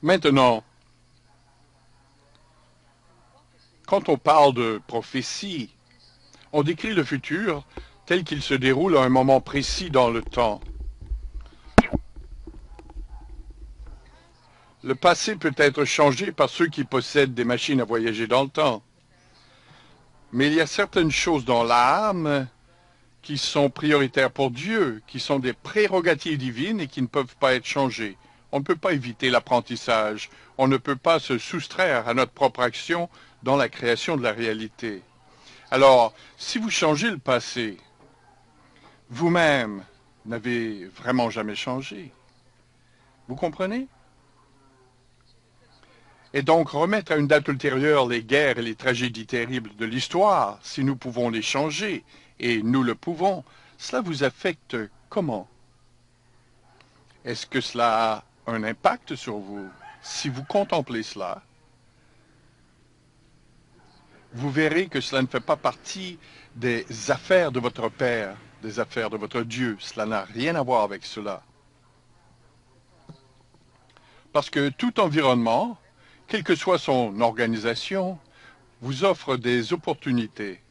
Maintenant, quand on parle de prophétie, on décrit le futur tel qu'il se déroule à un moment précis dans le temps. Le passé peut être changé par ceux qui possèdent des machines à voyager dans le temps. Mais il y a certaines choses dans l'âme qui sont prioritaires pour Dieu, qui sont des prérogatives divines et qui ne peuvent pas être changées. On ne peut pas éviter l'apprentissage. On ne peut pas se soustraire à notre propre action dans la création de la réalité. Alors, si vous changez le passé, vous-même n'avez vraiment jamais changé. Vous comprenez? Et donc remettre à une date ultérieure les guerres et les tragédies terribles de l'histoire, si nous pouvons les changer, et nous le pouvons, cela vous affecte comment? Est-ce que cela a un impact sur vous? Si vous contemplez cela, vous verrez que cela ne fait pas partie des affaires de votre Père, des affaires de votre Dieu. Cela n'a rien à voir avec cela. Parce que tout environnement, quelle que soit son organisation, vous offre des opportunités.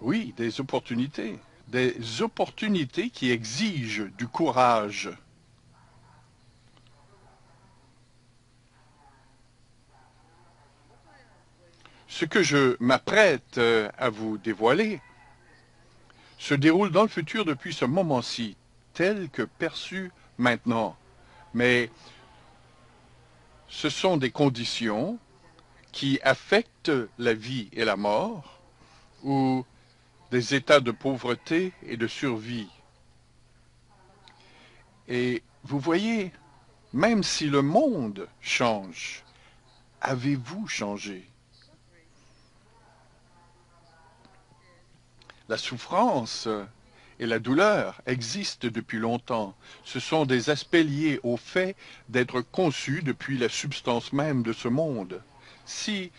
Oui, des opportunités. Des opportunités qui exigent du courage. Ce que je m'apprête à vous dévoiler se déroule dans le futur depuis ce moment-ci, tel que perçu maintenant. Mais ce sont des conditions qui affectent la vie et la mort, ou des états de pauvreté et de survie. Et vous voyez, même si le monde change, avez-vous changé? La souffrance et la douleur existent depuis longtemps. Ce sont des aspects liés au fait d'être conçus depuis la substance même de ce monde. Si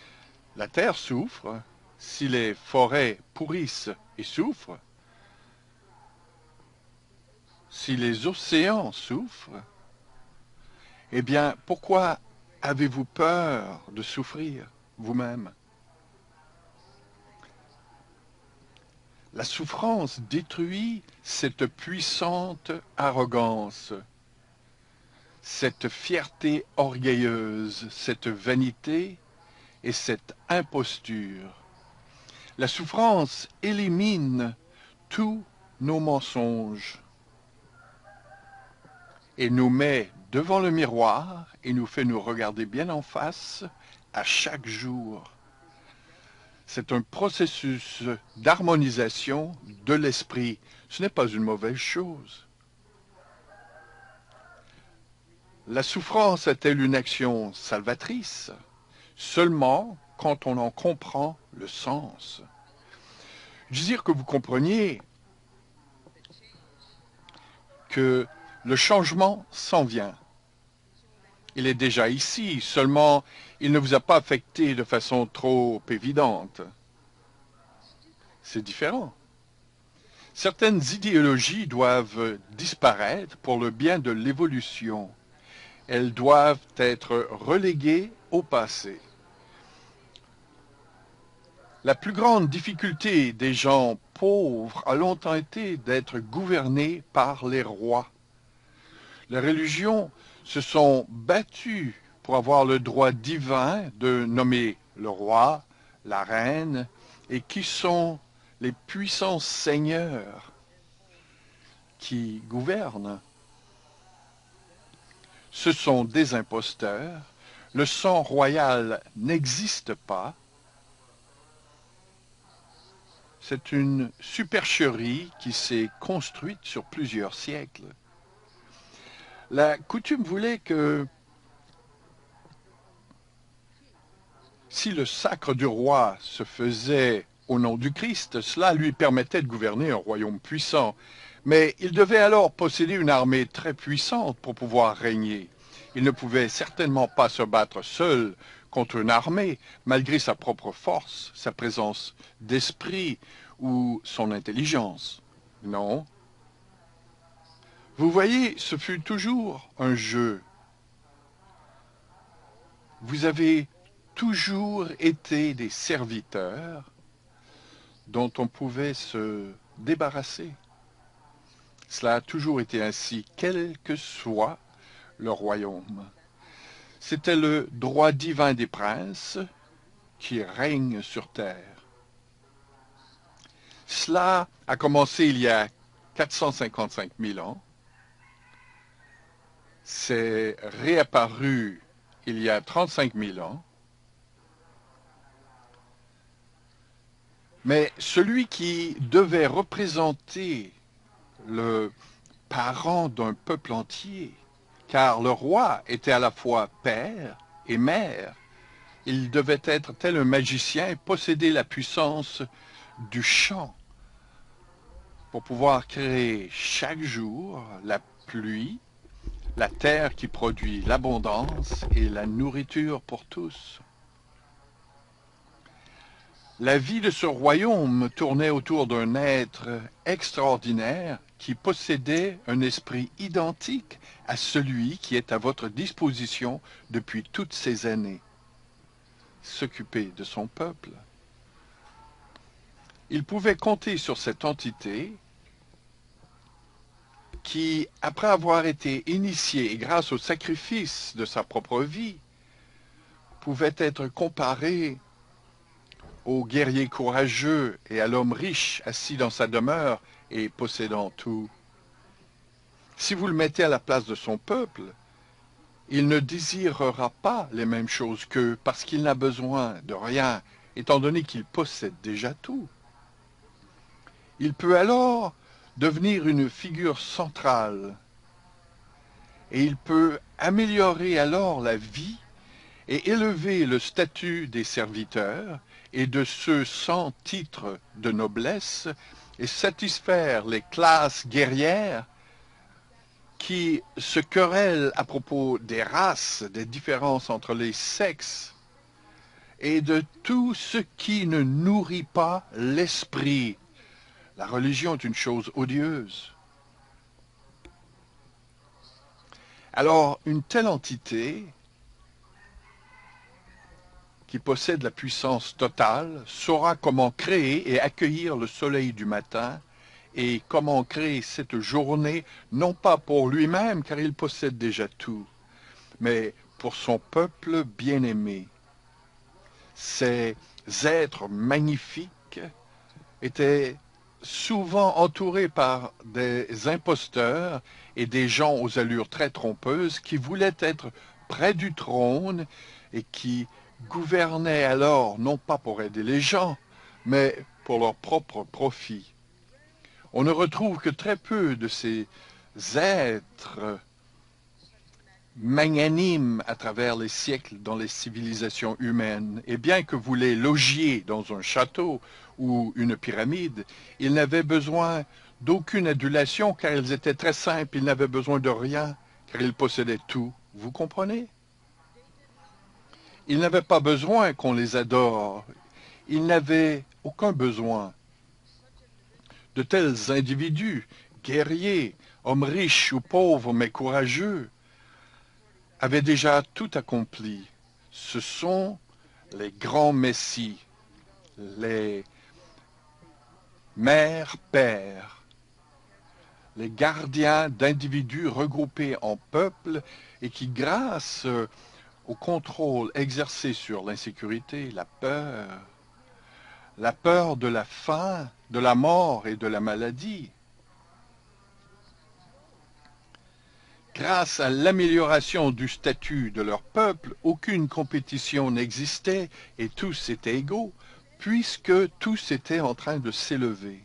la terre souffre, si les forêts pourrissent et souffrent, si les océans souffrent, eh bien, pourquoi avez-vous peur de souffrir vous-même? La souffrance détruit cette puissante arrogance, cette fierté orgueilleuse, cette vanité et cette imposture. La souffrance élimine tous nos mensonges et nous met devant le miroir et nous fait nous regarder bien en face à chaque jour. C'est un processus d'harmonisation de l'esprit. Ce n'est pas une mauvaise chose. La souffrance est-elle une action salvatrice? Seulement quand on en comprend le sens. Je désire que vous compreniez que le changement s'en vient. Il est déjà ici, seulement il ne vous a pas affecté de façon trop évidente. C'est différent. Certaines idéologies doivent disparaître pour le bien de l'évolution. Elles doivent être reléguées au passé. La plus grande difficulté des gens pauvres a longtemps été d'être gouvernés par les rois. Les religions se sont battues pour avoir le droit divin de nommer le roi, la reine, et qui sont les puissants seigneurs qui gouvernent. Ce sont des imposteurs. Le sang royal n'existe pas. C'est une supercherie qui s'est construite sur plusieurs siècles. La coutume voulait que si le sacre du roi se faisait au nom du Christ, cela lui permettait de gouverner un royaume puissant. Mais il devait alors posséder une armée très puissante pour pouvoir régner. Il ne pouvait certainement pas se battre seul contre une armée, malgré sa propre force, sa présence d'esprit ou son intelligence. Non. Vous voyez, ce fut toujours un jeu. Vous avez toujours été des serviteurs dont on pouvait se débarrasser. Cela a toujours été ainsi, quel que soit le royaume. C'était le droit divin des princes qui règne sur terre. Cela a commencé il y a 455 000 ans. C'est réapparu il y a 35 000 ans. Mais celui qui devait représenter le parent d'un peuple entier, car le roi était à la fois père et mère, il devait être tel un magicien et posséder la puissance du chant pour pouvoir créer chaque jour la pluie, la terre qui produit l'abondance et la nourriture pour tous. La vie de ce royaume tournait autour d'un être extraordinaire qui possédait un esprit identique à celui qui est à votre disposition depuis toutes ces années. S'occuper de son peuple. Il pouvait compter sur cette entité qui, après avoir été initié et grâce au sacrifice de sa propre vie, pouvait être comparé au guerrier courageux et à l'homme riche assis dans sa demeure et possédant tout. Si vous le mettez à la place de son peuple, il ne désirera pas les mêmes choses qu'eux parce qu'il n'a besoin de rien, étant donné qu'il possède déjà tout. Il peut alors devenir une figure centrale et il peut améliorer alors la vie et élever le statut des serviteurs et de ceux sans titre de noblesse et satisfaire les classes guerrières qui se querellent à propos des races, des différences entre les sexes et de tout ce qui ne nourrit pas l'esprit. La religion est une chose odieuse. Alors, une telle entité qui possède la puissance totale saura comment créer et accueillir le soleil du matin et comment créer cette journée, non pas pour lui-même, car il possède déjà tout, mais pour son peuple bien-aimé. Ces êtres magnifiques étaient souvent entourés par des imposteurs et des gens aux allures très trompeuses qui voulaient être près du trône et qui gouvernaient alors non pas pour aider les gens, mais pour leur propre profit. On ne retrouve que très peu de ces êtres magnanimes à travers les siècles dans les civilisations humaines. Et bien que vous les logiez dans un château ou une pyramide, ils n'avaient besoin d'aucune adulation car ils étaient très simples, ils n'avaient besoin de rien car ils possédaient tout. Vous comprenez? Ils n'avaient pas besoin qu'on les adore. Ils n'avaient aucun besoin. De tels individus, guerriers, hommes riches ou pauvres mais courageux, avaient déjà tout accompli. Ce sont les grands messies, les mères, pères, les gardiens d'individus regroupés en peuples et qui, grâce au contrôle exercé sur l'insécurité, la peur de la faim, de la mort et de la maladie, grâce à l'amélioration du statut de leur peuple, aucune compétition n'existait et tous étaient égaux, puisque tous étaient en train de s'élever.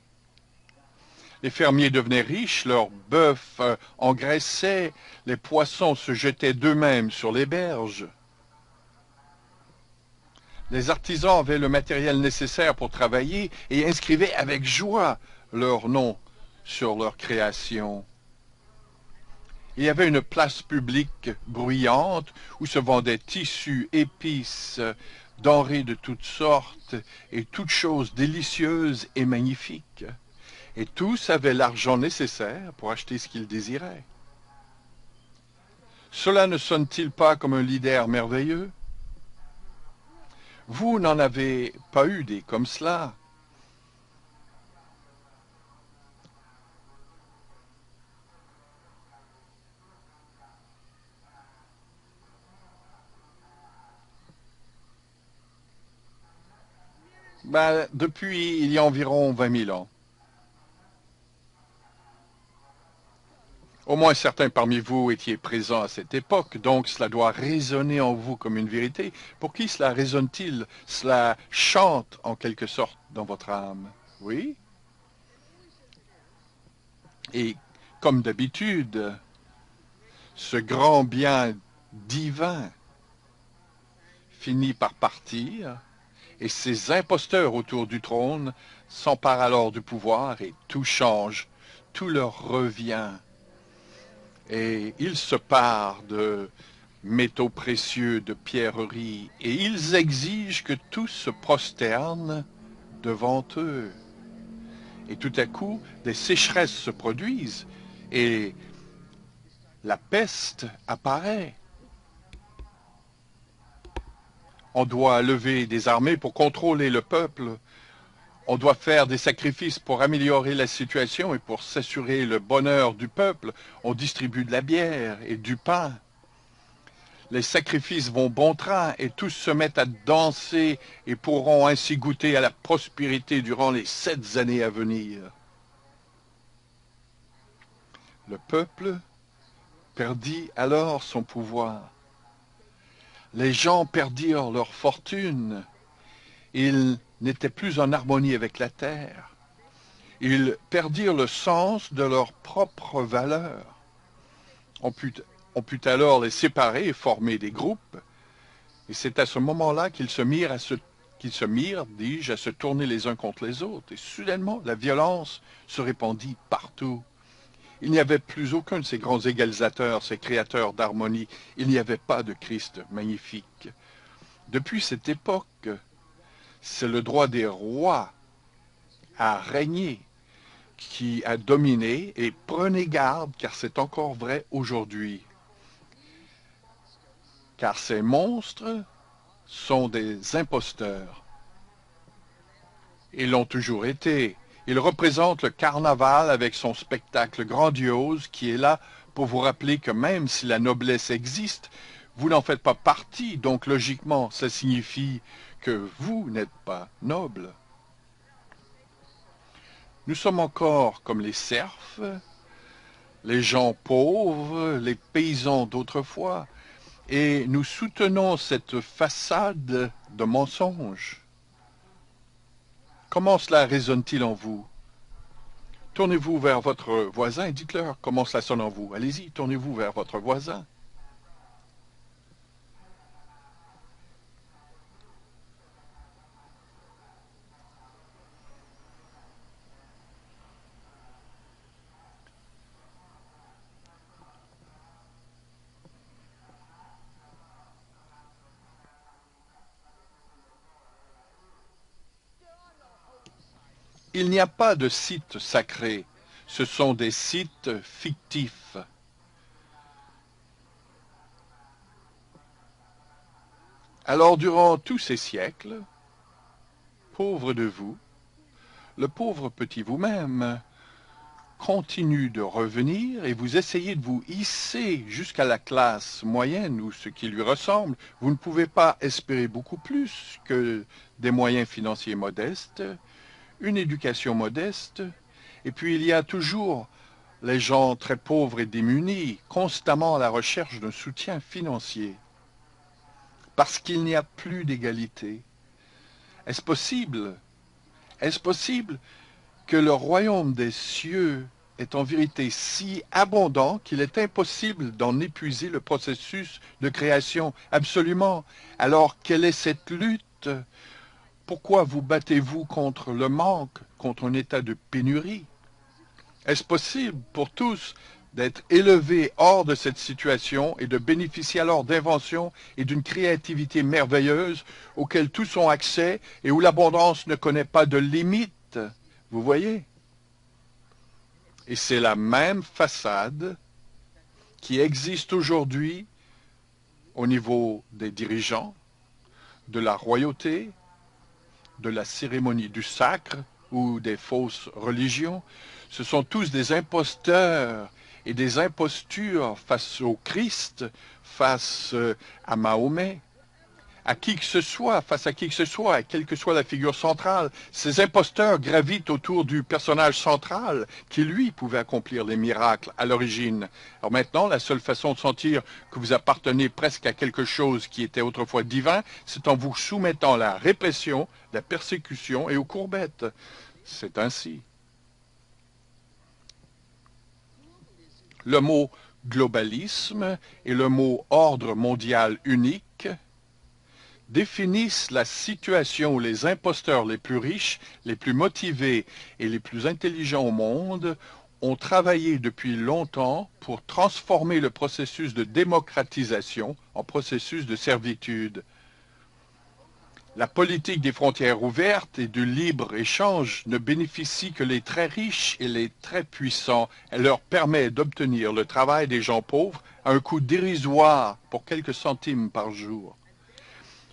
Les fermiers devenaient riches, leurs bœufs engraissaient, les poissons se jetaient d'eux-mêmes sur les berges. Les artisans avaient le matériel nécessaire pour travailler et inscrivaient avec joie leur nom sur leur création. Il y avait une place publique bruyante où se vendaient tissus, épices, denrées de toutes sortes et toutes choses délicieuses et magnifiques. et tous avaient l'argent nécessaire pour acheter ce qu'ils désiraient. Cela ne sonne-t-il pas comme un leader merveilleux? Vous n'en avez pas eu des comme cela. Depuis il y a environ 20 000 ans. Au moins certains parmi vous étiez présents à cette époque, donc cela doit résonner en vous comme une vérité. Pour qui cela résonne-t-il? Cela chante en quelque sorte dans votre âme. Oui? Et comme d'habitude, ce grand bien divin finit par partir, et ces imposteurs autour du trône s'emparent alors du pouvoir et tout change, tout leur revient. Et ils se parent de métaux précieux, de pierreries, et ils exigent que tous se prosternent devant eux. Et tout à coup, des sécheresses se produisent, et la peste apparaît. On doit lever des armées pour contrôler le peuple. On doit faire des sacrifices pour améliorer la situation et pour s'assurer le bonheur du peuple. On distribue de la bière et du pain. Les sacrifices vont bon train et tous se mettent à danser et pourront ainsi goûter à la prospérité durant les 7 années à venir. Le peuple perdit alors son pouvoir. Les gens perdirent leur fortune. Ils n'étaient plus en harmonie avec la terre. Ils perdirent le sens de leur propre valeur. On put alors les séparer et former des groupes. Et c'est à ce moment-là qu'ils se mirent, à se tourner les uns contre les autres. Et soudainement, la violence se répandit partout. Il n'y avait plus aucun de ces grands égalisateurs, ces créateurs d'harmonie. Il n'y avait pas de Christ magnifique. Depuis cette époque, c'est le droit des rois à régner qui a dominé, et prenez garde car c'est encore vrai aujourd'hui. Car ces monstres sont des imposteurs. Ils l'ont toujours été. Ils représentent le carnaval avec son spectacle grandiose qui est là pour vous rappeler que même si la noblesse existe, vous n'en faites pas partie, donc logiquement, ça signifie que vous n'êtes pas noble. Nous sommes encore comme les serfs, les gens pauvres, les paysans d'autrefois, et nous soutenons cette façade de mensonge. Comment cela résonne-t-il en vous? Tournez-vous vers votre voisin et dites-leur comment cela sonne en vous. Allez-y, tournez-vous vers votre voisin. Il n'y a pas de sites sacrés, ce sont des sites fictifs. Alors durant tous ces siècles, pauvre de vous, le pauvre petit vous-même continue de revenir et vous essayez de vous hisser jusqu'à la classe moyenne ou ce qui lui ressemble. Vous ne pouvez pas espérer beaucoup plus que des moyens financiers modestes, une éducation modeste, et puis il y a toujours les gens très pauvres et démunis, constamment à la recherche d'un soutien financier. Parce qu'il n'y a plus d'égalité. Est-ce possible? Est-ce possible que le royaume des cieux est en vérité si abondant qu'il est impossible d'en épuiser le processus de création? Absolument. Alors, quelle est cette lutte? Pourquoi vous battez-vous contre le manque, contre un état de pénurie? Est-ce possible pour tous d'être élevés hors de cette situation et de bénéficier alors d'inventions et d'une créativité merveilleuse auxquelles tous ont accès et où l'abondance ne connaît pas de limite? Vous voyez? Et c'est la même façade qui existe aujourd'hui au niveau des dirigeants, de la royauté, de la cérémonie du sacre ou des fausses religions. Ce sont tous des imposteurs et des impostures face au Christ, face à Mahomet, à qui que ce soit, face à qui que ce soit, quelle que soit la figure centrale. Ces imposteurs gravitent autour du personnage central qui, lui, pouvait accomplir les miracles à l'origine. Alors maintenant, la seule façon de sentir que vous appartenez presque à quelque chose qui était autrefois divin, c'est en vous soumettant à la répression, la persécution et aux courbettes. C'est ainsi. Le mot globalisme et le mot ordre mondial unique définissent la situation où les imposteurs les plus riches, les plus motivés et les plus intelligents au monde ont travaillé depuis longtemps pour transformer le processus de démocratisation en processus de servitude. La politique des frontières ouvertes et du libre-échange ne bénéficie que les très riches et les très puissants. Elle leur permet d'obtenir le travail des gens pauvres à un coût dérisoire pour quelques centimes par jour.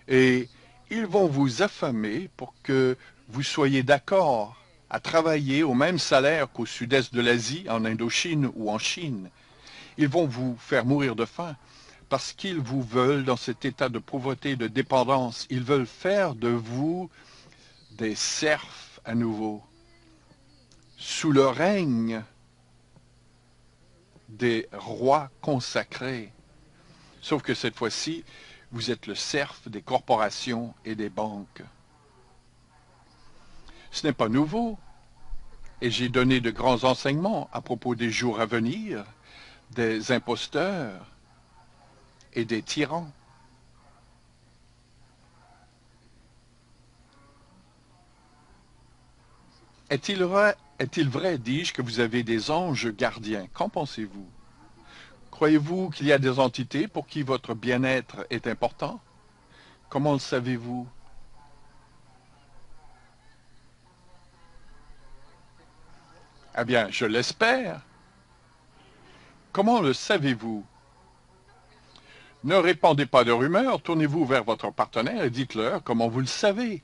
Et ils vont vous affamer pour que vous soyez d'accord à travailler au même salaire qu'au sud-est de l'Asie, en Indochine ou en Chine. Ils vont vous faire mourir de faim parce qu'ils vous veulent dans cet état de pauvreté et de dépendance. Ils veulent faire de vous des serfs à nouveau, sous le règne des rois consacrés. Sauf que cette fois-ci, vous êtes le serf des corporations et des banques. Ce n'est pas nouveau, et j'ai donné de grands enseignements à propos des jours à venir, des imposteurs et des tyrans. Est-il vrai, dis-je, que vous avez des anges gardiens? Qu'en pensez-vous? Croyez-vous qu'il y a des entités pour qui votre bien-être est important? Comment le savez-vous? Eh bien, je l'espère. Comment le savez-vous? Ne répandez pas de rumeurs, tournez-vous vers votre partenaire et dites-leur comment vous le savez.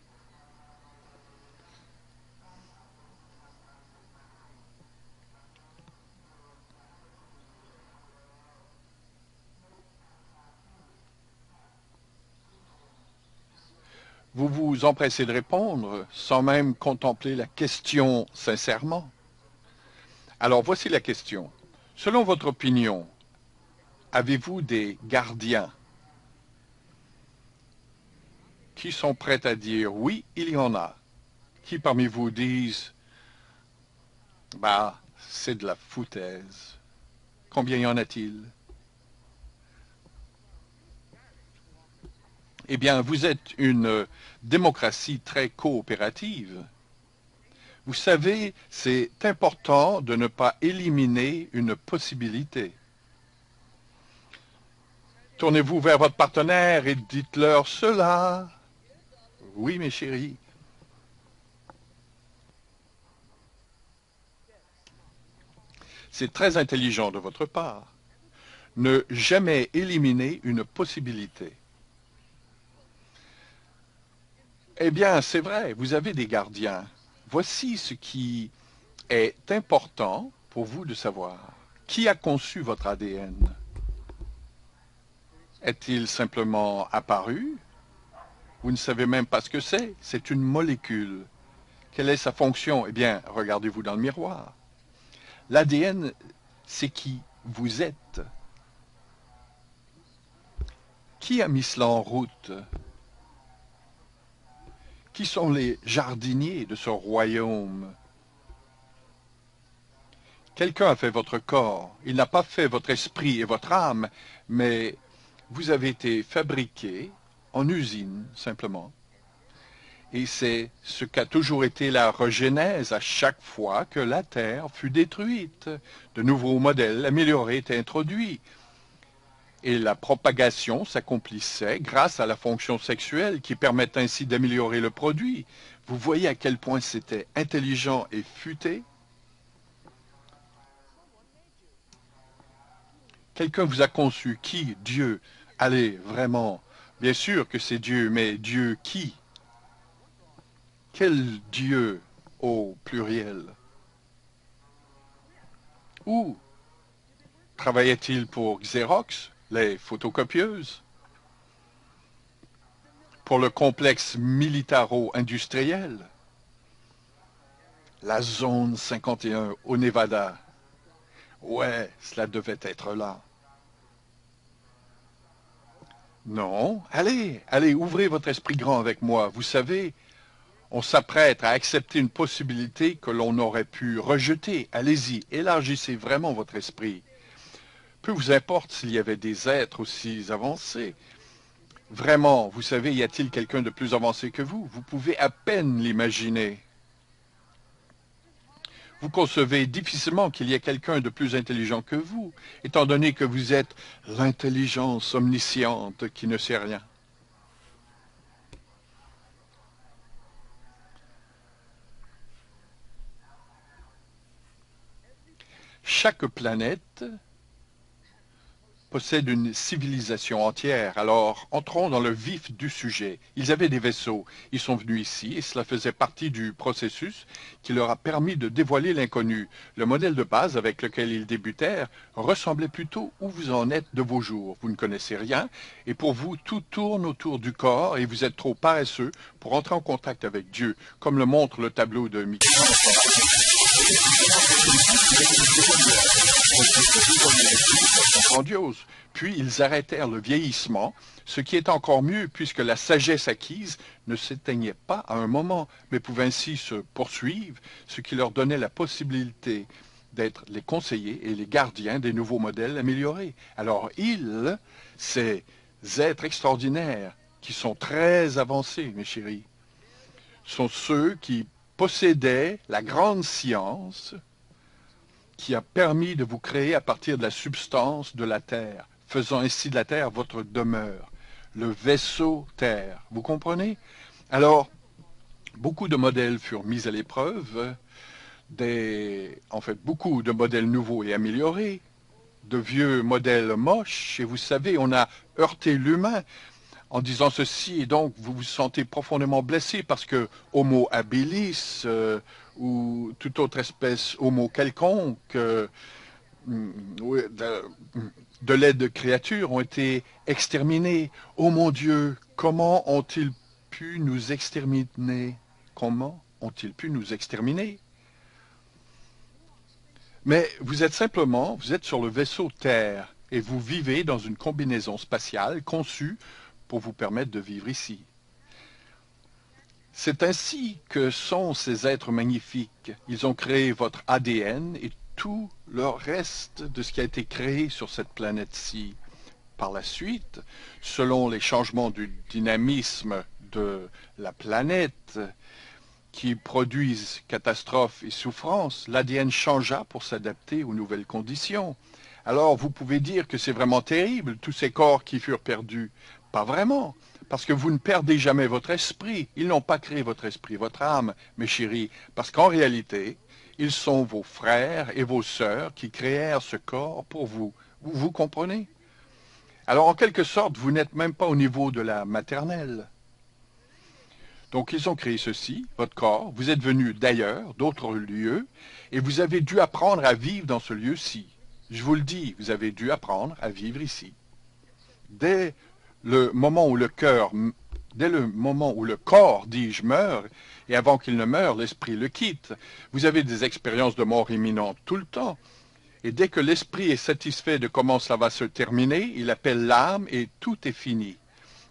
Vous vous empressez de répondre sans même contempler la question sincèrement. Alors voici la question. Selon votre opinion, avez-vous des gardiens qui sont prêts à dire oui, il y en a? Qui parmi vous disent bah, c'est de la foutaise? Combien y en a-t-il? Eh bien, vous êtes une démocratie très coopérative. Vous savez, c'est important de ne pas éliminer une possibilité. Tournez-vous vers votre partenaire et dites-leur cela. Oui, mes chéris. C'est très intelligent de votre part. Ne jamais éliminer une possibilité. Eh bien, c'est vrai, vous avez des gardiens. Voici ce qui est important pour vous de savoir. Qui a conçu votre ADN? Est-il simplement apparu? Vous ne savez même pas ce que c'est. C'est une molécule. Quelle est sa fonction? Eh bien, regardez-vous dans le miroir. L'ADN, c'est qui vous êtes. Qui a mis cela en route? Qui sont les jardiniers de ce royaume? Quelqu'un a fait votre corps. Il n'a pas fait votre esprit et votre âme, mais vous avez été fabriqué en usine, simplement. Et c'est ce qu'a toujours été la regenèse à chaque fois que la Terre fut détruite. De nouveaux modèles améliorés étaient introduits. Et la propagation s'accomplissait grâce à la fonction sexuelle qui permet ainsi d'améliorer le produit. Vous voyez à quel point c'était intelligent et futé? Quelqu'un vous a conçu. Qui? Dieu. Allez, vraiment. Bien sûr que c'est Dieu, mais Dieu qui? Quel Dieu au pluriel? Où travaillait-il pour Xerox, les photocopieuses? Pour le complexe militaro-industriel? La zone 51 au Nevada? Ouais, cela devait être là. Non, allez, allez, ouvrez votre esprit grand avec moi. Vous savez, on s'apprête à accepter une possibilité que l'on aurait pu rejeter. Allez-y, élargissez vraiment votre esprit. Peu vous importe s'il y avait des êtres aussi avancés. Vraiment, vous savez, y a-t-il quelqu'un de plus avancé que vous? Vous pouvez à peine l'imaginer. Vous concevez difficilement qu'il y ait quelqu'un de plus intelligent que vous, étant donné que vous êtes l'intelligence omnisciente qui ne sait rien. Chaque planète possède une civilisation entière. Alors, entrons dans le vif du sujet. Ils avaient des vaisseaux. Ils sont venus ici et cela faisait partie du processus qui leur a permis de dévoiler l'inconnu. Le modèle de base avec lequel ils débutèrent ressemblait plutôt où vous en êtes de vos jours. Vous ne connaissez rien et pour vous, tout tourne autour du corps et vous êtes trop paresseux pour entrer en contact avec Dieu, comme le montre le tableau de Mickey. Grandiose. Puis ils arrêtèrent le vieillissement, ce qui est encore mieux puisque la sagesse acquise ne s'éteignait pas à un moment, mais pouvait ainsi se poursuivre, ce qui leur donnait la possibilité d'être les conseillers et les gardiens des nouveaux modèles améliorés. Alors ils, ces êtres extraordinaires, qui sont très avancés, mes chéris, sont ceux qui possédaient la grande science qui a permis de vous créer à partir de la substance de la terre, faisant ainsi de la terre votre demeure, le vaisseau terre. Vous comprenez? Alors, beaucoup de modèles furent mis à l'épreuve, en fait, beaucoup de modèles nouveaux et améliorés, de vieux modèles moches, et vous savez, on a heurté l'humain en disant ceci, et donc vous vous sentez profondément blessé parce que Homo habilis ou toute autre espèce Homo quelconque oui, de l'aide de créatures ont été exterminés. Oh mon Dieu, comment ont-ils pu nous exterminer? Comment ont-ils pu nous exterminer? Mais vous êtes sur le vaisseau Terre et vous vivez dans une combinaison spatiale conçue pour vous permettre de vivre ici. C'est ainsi que sont ces êtres magnifiques. Ils ont créé votre ADN et tout le reste de ce qui a été créé sur cette planète-ci. Par la suite, selon les changements du dynamisme de la planète qui produisent catastrophes et souffrances, l'ADN changea pour s'adapter aux nouvelles conditions. Alors vous pouvez dire que c'est vraiment terrible, tous ces corps qui furent perdus. Pas vraiment, parce que vous ne perdez jamais votre esprit. Ils n'ont pas créé votre esprit, votre âme, mes chéris, parce qu'en réalité, ils sont vos frères et vos sœurs qui créèrent ce corps pour vous. Vous comprenez? Alors en quelque sorte, vous n'êtes même pas au niveau de la maternelle. Donc ils ont créé ceci, votre corps, vous êtes venu d'ailleurs, d'autres lieux, et vous avez dû apprendre à vivre dans ce lieu-ci. Je vous le dis, vous avez dû apprendre à vivre ici. Dès le moment où dès le moment où le corps, dis-je, meurt, et avant qu'il ne meure, l'esprit le quitte, vous avez des expériences de mort imminente tout le temps. Et dès que l'esprit est satisfait de comment cela va se terminer, il appelle l'âme et tout est fini.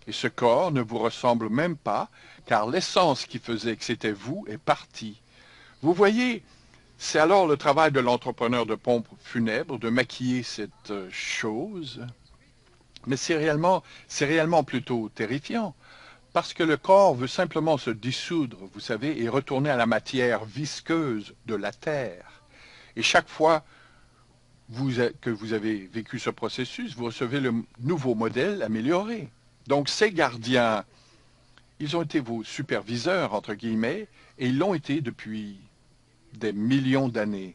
Et ce corps ne vous ressemble même pas, car l'essence qui faisait que c'était vous est partie. Vous voyez, c'est alors le travail de l'entrepreneur de pompes funèbres de maquiller cette chose. Mais c'est réellement plutôt terrifiant, parce que le corps veut simplement se dissoudre, vous savez, et retourner à la matière visqueuse de la terre. Et chaque fois que vous avez vécu ce processus, vous recevez le nouveau modèle amélioré. Donc ces gardiens, ils ont été vos superviseurs, entre guillemets, et ils l'ont été depuis des millions d'années.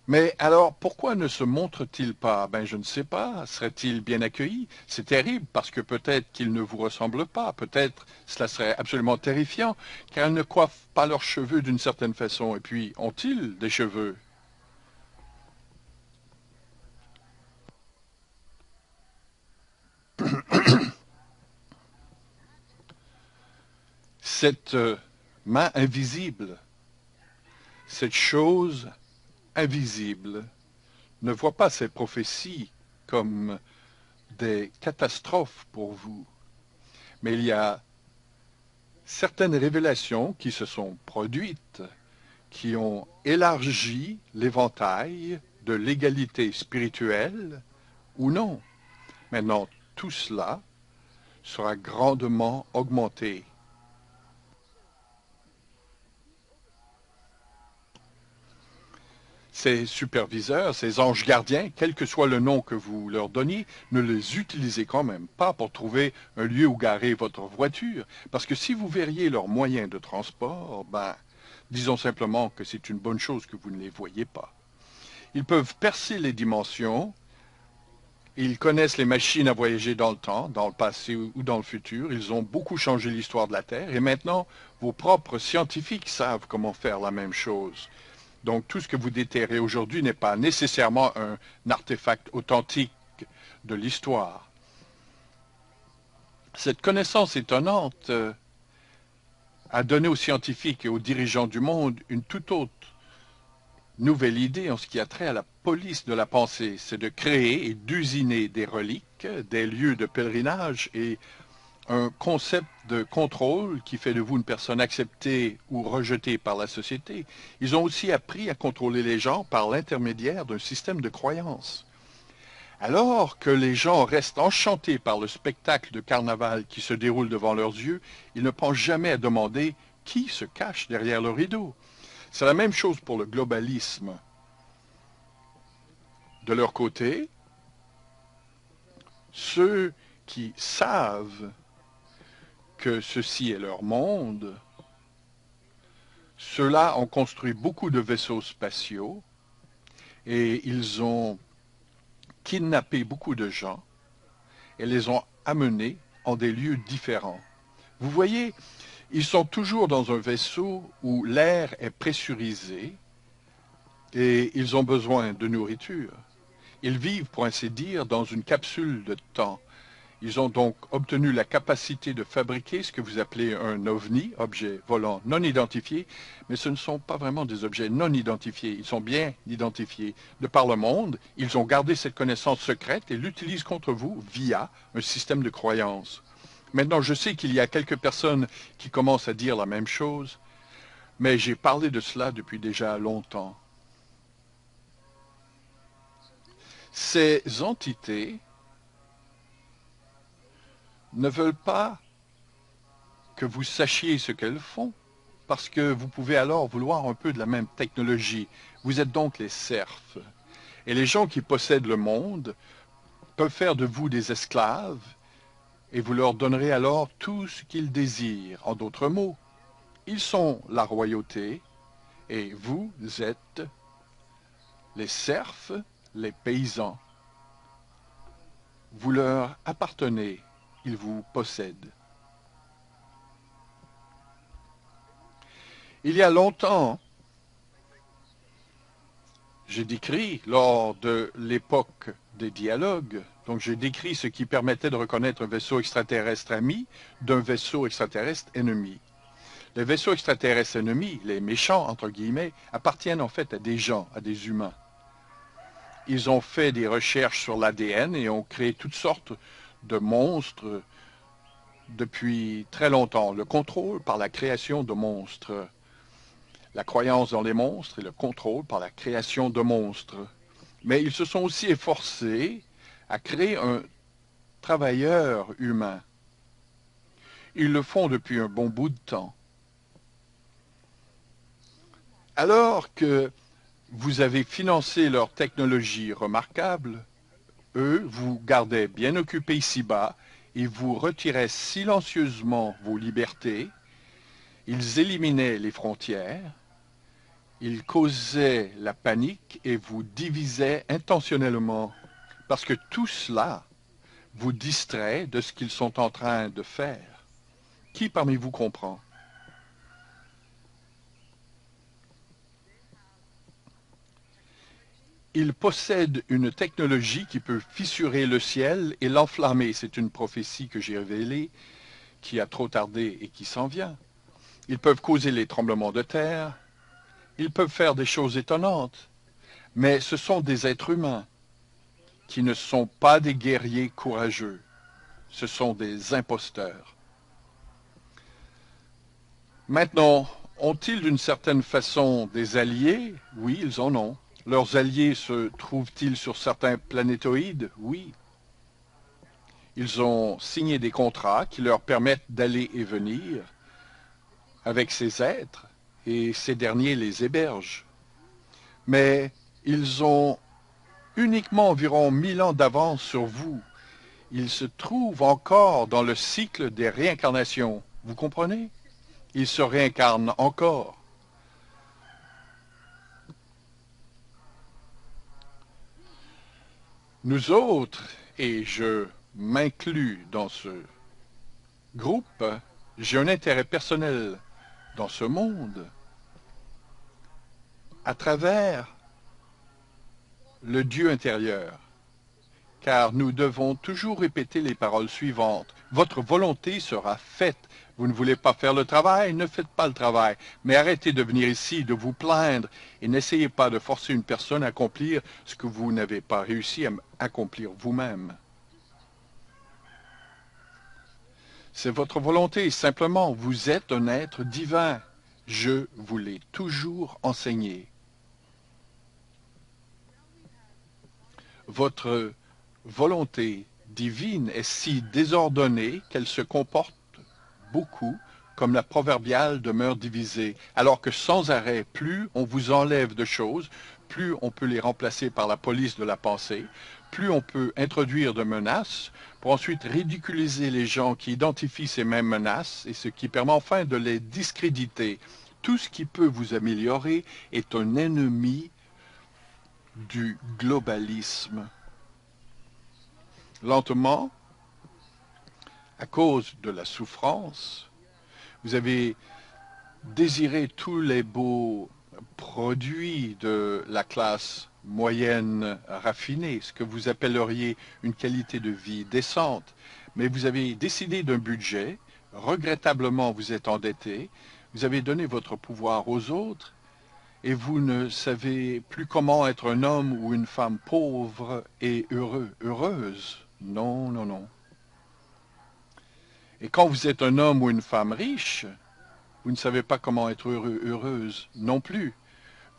Mais alors, pourquoi ne se montre-t-il pas? Ben, je ne sais pas. Serait-il bien accueilli? C'est terrible parce que peut-être qu'ils ne vous ressemblent pas. Peut-être cela serait absolument terrifiant, car ils ne coiffent pas leurs cheveux d'une certaine façon. Et puis, ont-ils des cheveux? Cette main invisible, cette chose invisible, ne voit pas ces prophéties comme des catastrophes pour vous. Mais il y a certaines révélations qui se sont produites, qui ont élargi l'éventail de l'égalité spirituelle ou non. Maintenant, tout cela sera grandement augmenté. Ces superviseurs, ces anges gardiens, quel que soit le nom que vous leur donniez, ne les utilisez quand même pas pour trouver un lieu où garer votre voiture, parce que si vous verriez leurs moyens de transport, ben, disons simplement que c'est une bonne chose que vous ne les voyez pas. Ils peuvent percer les dimensions, ils connaissent les machines à voyager dans le temps, dans le passé ou dans le futur, ils ont beaucoup changé l'histoire de la Terre, et maintenant, vos propres scientifiques savent comment faire la même chose. Donc tout ce que vous déterrez aujourd'hui n'est pas nécessairement un artefact authentique de l'histoire. Cette connaissance étonnante a donné aux scientifiques et aux dirigeants du monde une toute autre nouvelle idée en ce qui a trait à la police de la pensée. C'est de créer et d'usiner des reliques, des lieux de pèlerinage et un concept de contrôle qui fait de vous une personne acceptée ou rejetée par la société. Ils ont aussi appris à contrôler les gens par l'intermédiaire d'un système de croyances. Alors que les gens restent enchantés par le spectacle de carnaval qui se déroule devant leurs yeux, ils ne pensent jamais à demander qui se cache derrière le rideau. C'est la même chose pour le globalisme. De leur côté, ceux qui savent que ceci est leur monde, ceux-là ont construit beaucoup de vaisseaux spatiaux et ils ont kidnappé beaucoup de gens et les ont amenés en des lieux différents. Vous voyez, ils sont toujours dans un vaisseau où l'air est pressurisé et ils ont besoin de nourriture. Ils vivent, pour ainsi dire, dans une capsule de temps. Ils ont donc obtenu la capacité de fabriquer ce que vous appelez un OVNI, objet volant non identifié, mais ce ne sont pas vraiment des objets non identifiés. Ils sont bien identifiés. De par le monde, ils ont gardé cette connaissance secrète et l'utilisent contre vous via un système de croyance. Maintenant, je sais qu'il y a quelques personnes qui commencent à dire la même chose, mais j'ai parlé de cela depuis déjà longtemps. Ces entités ne veulent pas que vous sachiez ce qu'elles font, parce que vous pouvez alors vouloir un peu de la même technologie. Vous êtes donc les serfs. Et les gens qui possèdent le monde peuvent faire de vous des esclaves, et vous leur donnerez alors tout ce qu'ils désirent. En d'autres mots, ils sont la royauté, et vous êtes les serfs, les paysans. Vous leur appartenez, ils vous possèdent. Il y a longtemps, j'ai décrit, lors de l'époque des dialogues, donc j'ai décrit ce qui permettait de reconnaître un vaisseau extraterrestre ami d'un vaisseau extraterrestre ennemi. Les vaisseaux extraterrestres ennemis, les méchants, entre guillemets, appartiennent en fait à des gens, à des humains. Ils ont fait des recherches sur l'ADN et ont créé toutes sortes de monstres depuis très longtemps. Le contrôle par la création de monstres. La croyance dans les monstres et le contrôle par la création de monstres. Mais ils se sont aussi efforcés à créer un travailleur humain. Ils le font depuis un bon bout de temps. Alors que vous avez financé leur technologie remarquable, eux vous gardaient bien occupés ici-bas et vous retiraient silencieusement vos libertés. Ils éliminaient les frontières. Ils causaient la panique et vous divisaient intentionnellement, parce que tout cela vous distrait de ce qu'ils sont en train de faire. Qui parmi vous comprend? Ils possèdent une technologie qui peut fissurer le ciel et l'enflammer. C'est une prophétie que j'ai révélée, qui a trop tardé et qui s'en vient. Ils peuvent causer les tremblements de terre. Ils peuvent faire des choses étonnantes. Mais ce sont des êtres humains qui ne sont pas des guerriers courageux. Ce sont des imposteurs. Maintenant, ont-ils d'une certaine façon des alliés? Oui, ils en ont. Leurs alliés se trouvent-ils sur certains planétoïdes? Oui. Ils ont signé des contrats qui leur permettent d'aller et venir avec ces êtres, et ces derniers les hébergent. Mais ils ont uniquement environ 1000 ans d'avance sur vous. Ils se trouvent encore dans le cycle des réincarnations. Vous comprenez? Ils se réincarnent encore. Nous autres, et je m'inclus dans ce groupe, j'ai un intérêt personnel dans ce monde à travers le Dieu intérieur. Car nous devons toujours répéter les paroles suivantes. Votre volonté sera faite. Vous ne voulez pas faire le travail, ne faites pas le travail. Mais arrêtez de venir ici, de vous plaindre, et n'essayez pas de forcer une personne à accomplir ce que vous n'avez pas réussi à accomplir vous-même. C'est votre volonté, simplement, vous êtes un être divin. Je vous l'ai toujours enseigné. Votre volonté divine est si désordonnée qu'elle se comporte beaucoup comme la proverbiale demeure divisée, alors que sans arrêt, plus on vous enlève de choses, plus on peut les remplacer par la police de la pensée, plus on peut introduire de menaces, pour ensuite ridiculiser les gens qui identifient ces mêmes menaces, et ce qui permet enfin de les discréditer. Tout ce qui peut vous améliorer est un ennemi du globalisme. Lentement, à cause de la souffrance, vous avez désiré tous les beaux produits de la classe moyenne raffinée, ce que vous appelleriez une qualité de vie décente, mais vous avez décidé d'un budget, regrettablement vous êtes endetté, vous avez donné votre pouvoir aux autres, et vous ne savez plus comment être un homme ou une femme pauvre et heureuse. Non, non, non. Et quand vous êtes un homme ou une femme riche, vous ne savez pas comment être heureux, heureuse non plus.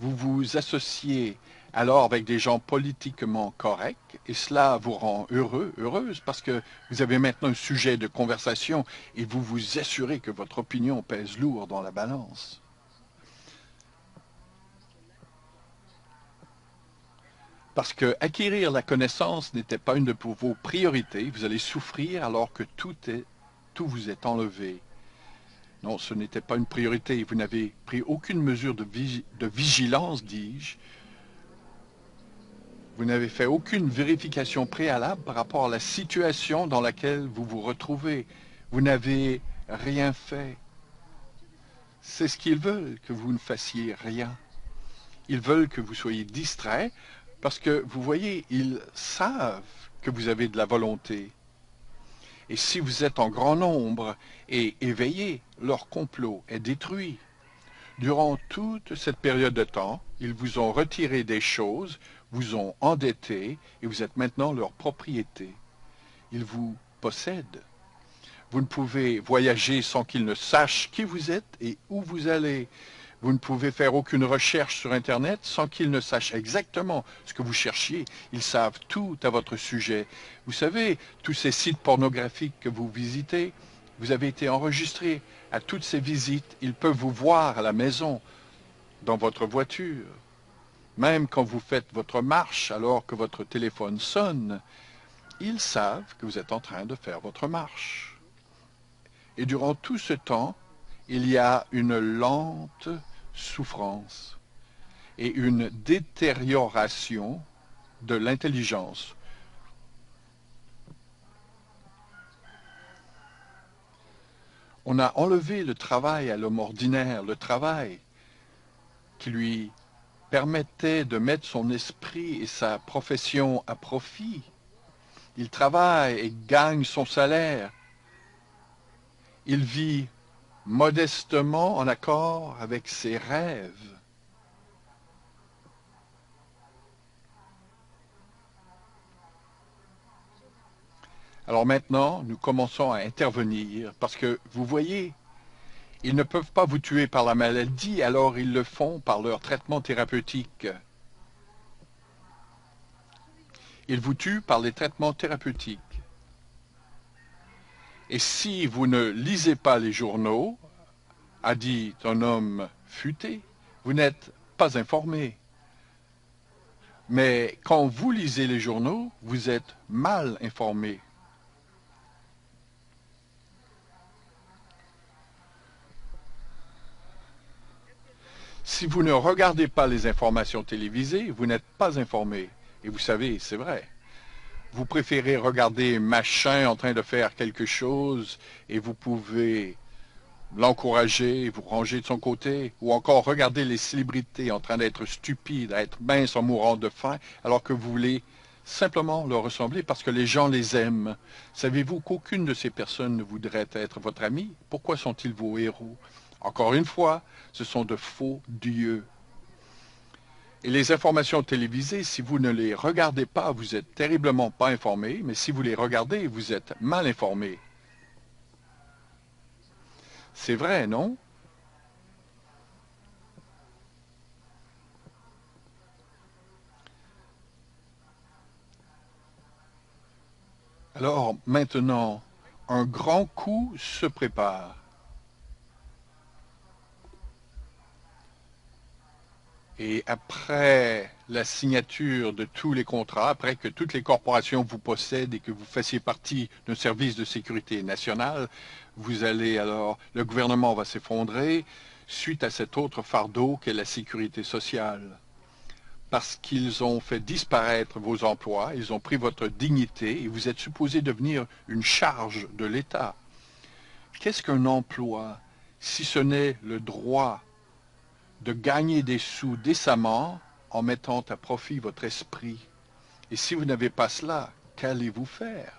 Vous vous associez alors avec des gens politiquement corrects et cela vous rend heureux, heureuse, parce que vous avez maintenant un sujet de conversation et vous vous assurez que votre opinion pèse lourd dans la balance. Parce que acquérir la connaissance n'était pas une de vos priorités. Vous allez souffrir alors que tout vous est enlevé. Non, ce n'était pas une priorité. Vous n'avez pris aucune mesure de vigilance, dis-je. Vous n'avez fait aucune vérification préalable par rapport à la situation dans laquelle vous vous retrouvez. Vous n'avez rien fait. C'est ce qu'ils veulent, que vous ne fassiez rien. Ils veulent que vous soyez distrait parce que, vous voyez, ils savent que vous avez de la volonté. Et si vous êtes en grand nombre et éveillé, leur complot est détruit. Durant toute cette période de temps, ils vous ont retiré des choses, vous ont endetté et vous êtes maintenant leur propriété. Ils vous possèdent. Vous ne pouvez voyager sans qu'ils ne sachent qui vous êtes et où vous allez. Vous ne pouvez faire aucune recherche sur Internet sans qu'ils ne sachent exactement ce que vous cherchiez. Ils savent tout à votre sujet. Vous savez, tous ces sites pornographiques que vous visitez, vous avez été enregistré à toutes ces visites. Ils peuvent vous voir à la maison, dans votre voiture. Même quand vous faites votre marche alors que votre téléphone sonne, ils savent que vous êtes en train de faire votre marche. Et durant tout ce temps, il y a une lente souffrance. et une détérioration de l'intelligence. On a enlevé le travail à l'homme ordinaire, le travail qui lui permettait de mettre son esprit et sa profession à profit. Il travaille et gagne son salaire. Il vit modestement en accord avec ses rêves. Alors maintenant, nous commençons à intervenir parce que, vous voyez, ils ne peuvent pas vous tuer par la maladie, alors ils le font par leur traitement thérapeutique. Ils vous tuent par les traitements thérapeutiques. Et si vous ne lisez pas les journaux, a dit un homme futé, vous n'êtes pas informé. Mais quand vous lisez les journaux, vous êtes mal informé. Si vous ne regardez pas les informations télévisées, vous n'êtes pas informé. Et vous savez, c'est vrai. Vous préférez regarder machin en train de faire quelque chose et vous pouvez l'encourager, vous ranger de son côté, ou encore regarder les célébrités en train d'être stupides, à être minces en mourant de faim, alors que vous voulez simplement leur ressembler parce que les gens les aiment. Savez-vous qu'aucune de ces personnes ne voudrait être votre ami? Pourquoi sont-ils vos héros? Encore une fois, ce sont de faux dieux. Et les informations télévisées, si vous ne les regardez pas, vous êtes terriblement pas informé, mais si vous les regardez, vous êtes mal informé. C'est vrai, non? Alors maintenant, un grand coup se prépare. Et après la signature de tous les contrats, après que toutes les corporations vous possèdent et que vous fassiez partie d'un service de sécurité nationale, vous allez alors, le gouvernement va s'effondrer suite à cet autre fardeau qu'est la sécurité sociale. Parce qu'ils ont fait disparaître vos emplois, ils ont pris votre dignité et vous êtes supposé devenir une charge de l'État. Qu'est-ce qu'un emploi si ce n'est le droit de gagner des sous décemment en mettant à profit votre esprit? Et si vous n'avez pas cela, qu'allez-vous faire?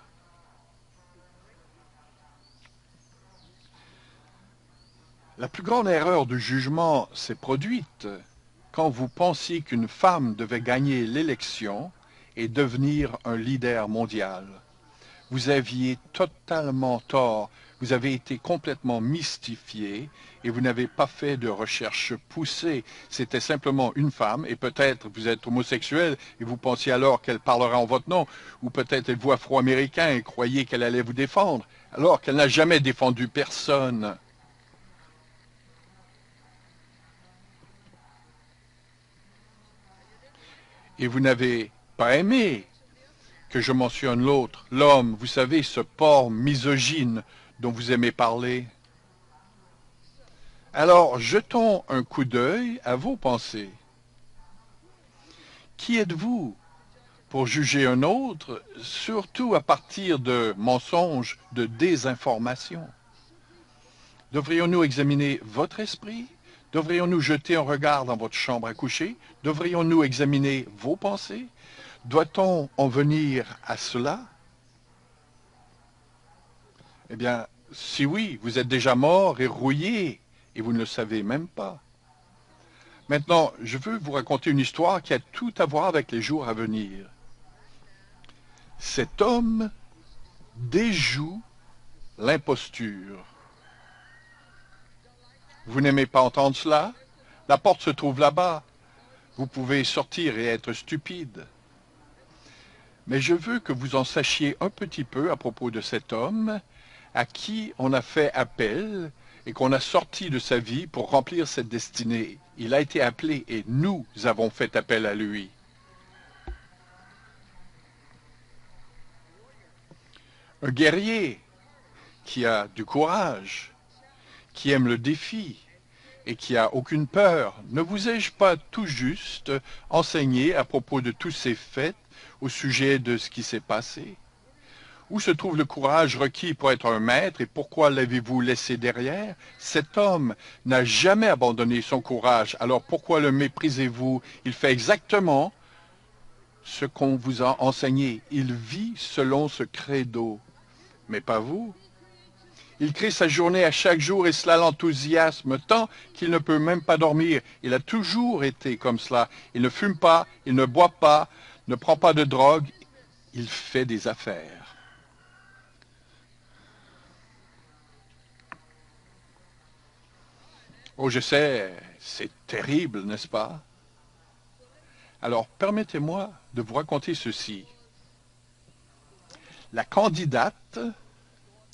La plus grande erreur de jugement s'est produite quand vous pensiez qu'une femme devait gagner l'élection et devenir un leader mondial. Vous aviez totalement tort, vous avez été complètement mystifié et vous n'avez pas fait de recherche poussée. C'était simplement une femme et peut-être vous êtes homosexuel et vous pensiez alors qu'elle parlera en votre nom, ou peut-être êtes-vous afro-américain et croyez qu'elle allait vous défendre, alors qu'elle n'a jamais défendu personne. Et vous n'avez pas aimé que je mentionne l'autre, l'homme, vous savez, ce porc misogyne dont vous aimez parler. Alors, jetons un coup d'œil à vos pensées. Qui êtes-vous pour juger un autre, surtout à partir de mensonges, de désinformation? Devrions-nous examiner votre esprit? Devrions-nous jeter un regard dans votre chambre à coucher? Devrions-nous examiner vos pensées? Doit-on en venir à cela? Eh bien, si oui, vous êtes déjà mort et rouillé, et vous ne le savez même pas. Maintenant, je veux vous raconter une histoire qui a tout à voir avec les jours à venir. Cet homme déjoue l'imposture. Vous n'aimez pas entendre cela? La porte se trouve là-bas. Vous pouvez sortir et être stupide. Mais je veux que vous en sachiez un petit peu à propos de cet homme à qui on a fait appel et qu'on a sorti de sa vie pour remplir cette destinée. Il a été appelé et nous avons fait appel à lui. Un guerrier qui a du courage, qui aime le défi et qui a aucune peur. Ne vous ai-je pas tout juste enseigné à propos de tous ces faits au sujet de ce qui s'est passé? Où se trouve le courage requis pour être un maître et pourquoi l'avez-vous laissé derrière? Cet homme n'a jamais abandonné son courage, alors pourquoi le méprisez-vous? Il fait exactement ce qu'on vous a enseigné. Il vit selon ce credo, mais pas vous. Il crée sa journée à chaque jour et cela l'enthousiasme tant qu'il ne peut même pas dormir. Il a toujours été comme cela. Il ne fume pas, il ne boit pas, ne prend pas de drogue. Il fait des affaires. Oh, je sais, c'est terrible, n'est-ce pas? Alors, permettez-moi de vous raconter ceci. La candidate,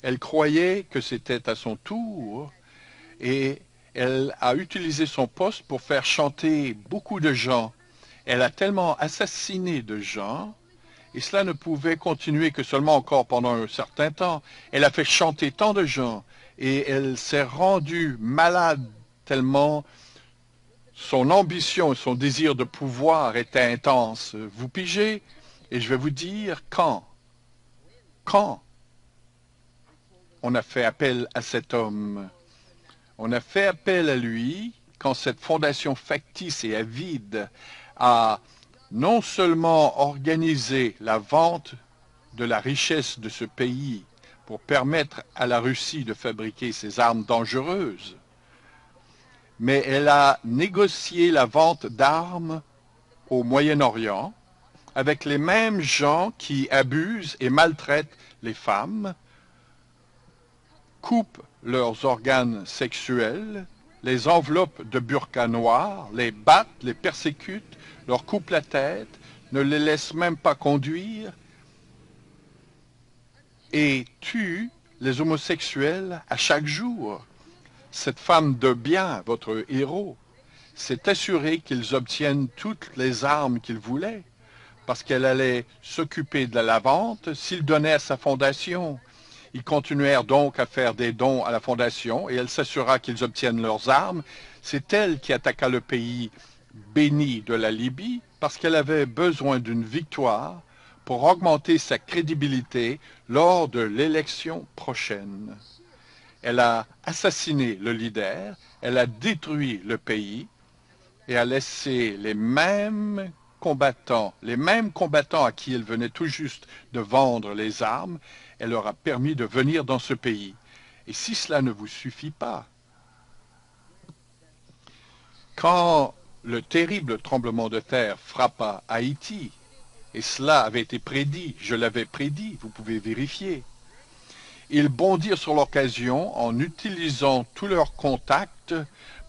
elle croyait que c'était à son tour et elle a utilisé son poste pour faire chanter beaucoup de gens. Elle a tellement assassiné de gens et cela ne pouvait continuer que seulement encore pendant un certain temps. Elle a fait chanter tant de gens et elle s'est rendue malade tellement son ambition et son désir de pouvoir étaient intenses. Vous pigez? Et je vais vous dire quand on a fait appel à cet homme. On a fait appel à lui quand cette fondation factice et avide a non seulement organisé la vente de la richesse de ce pays pour permettre à la Russie de fabriquer ses armes dangereuses, mais elle a négocié la vente d'armes au Moyen-Orient avec les mêmes gens qui abusent et maltraitent les femmes, coupent leurs organes sexuels, les enveloppent de burqas noirs, les battent, les persécutent, leur coupent la tête, ne les laissent même pas conduire et tuent les homosexuels à chaque jour. Cette femme de bien, votre héros, s'est assurée qu'ils obtiennent toutes les armes qu'ils voulaient, parce qu'elle allait s'occuper de la vente s'ils donnaient à sa fondation. Ils continuèrent donc à faire des dons à la fondation et elle s'assura qu'ils obtiennent leurs armes. C'est elle qui attaqua le pays béni de la Libye parce qu'elle avait besoin d'une victoire pour augmenter sa crédibilité lors de l'élection prochaine. Elle a assassiné le leader, elle a détruit le pays et a laissé les mêmes combattants à qui elle venait tout juste de vendre les armes, elle leur a permis de venir dans ce pays. Et si cela ne vous suffit pas, quand le terrible tremblement de terre frappa Haïti, et cela avait été prédit, je l'avais prédit, vous pouvez vérifier, ils bondirent sur l'occasion en utilisant tous leurs contacts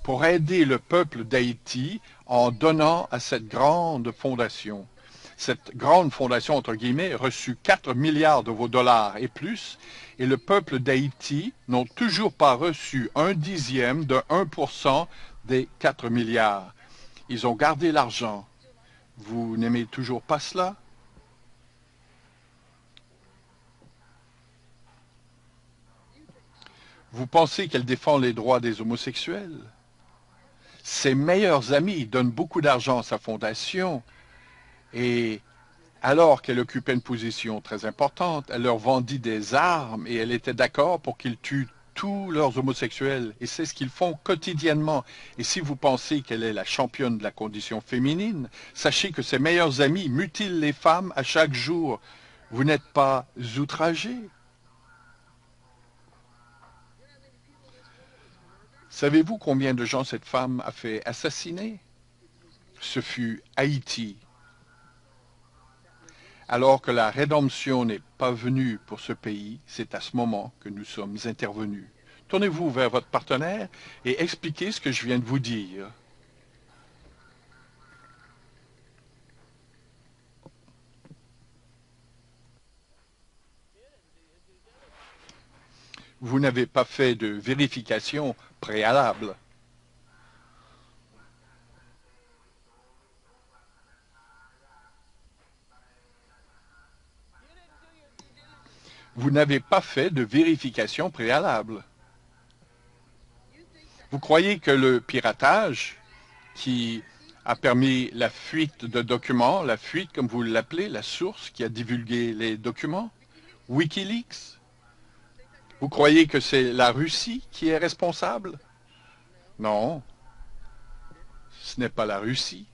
pour aider le peuple d'Haïti en donnant à cette grande fondation. Cette grande fondation, entre guillemets, reçut 4 milliards de vos dollars et plus, et le peuple d'Haïti n'ont toujours pas reçu un dixième de 1% des 4 milliards. Ils ont gardé l'argent. Vous n'aimez toujours pas cela? Vous pensez qu'elle défend les droits des homosexuels? Ses meilleurs amis donnent beaucoup d'argent à sa fondation et alors qu'elle occupait une position très importante, elle leur vendit des armes et elle était d'accord pour qu'ils tuent tous leurs homosexuels. Et c'est ce qu'ils font quotidiennement. Et si vous pensez qu'elle est la championne de la condition féminine, sachez que ses meilleurs amis mutilent les femmes à chaque jour. Vous n'êtes pas outragé? Savez-vous combien de gens cette femme a fait assassiner? Ce fut Haïti. Alors que la rédemption n'est pas venue pour ce pays, c'est à ce moment que nous sommes intervenus. Tournez-vous vers votre partenaire et expliquez ce que je viens de vous dire. Vous n'avez pas fait de vérification préalable. Vous n'avez pas fait de vérification préalable. Vous croyez que le piratage qui a permis la fuite de documents, la fuite comme vous l'appelez, la source qui a divulgué les documents, Wikileaks, vous croyez que c'est la Russie qui est responsable? Non, ce n'est pas la Russie.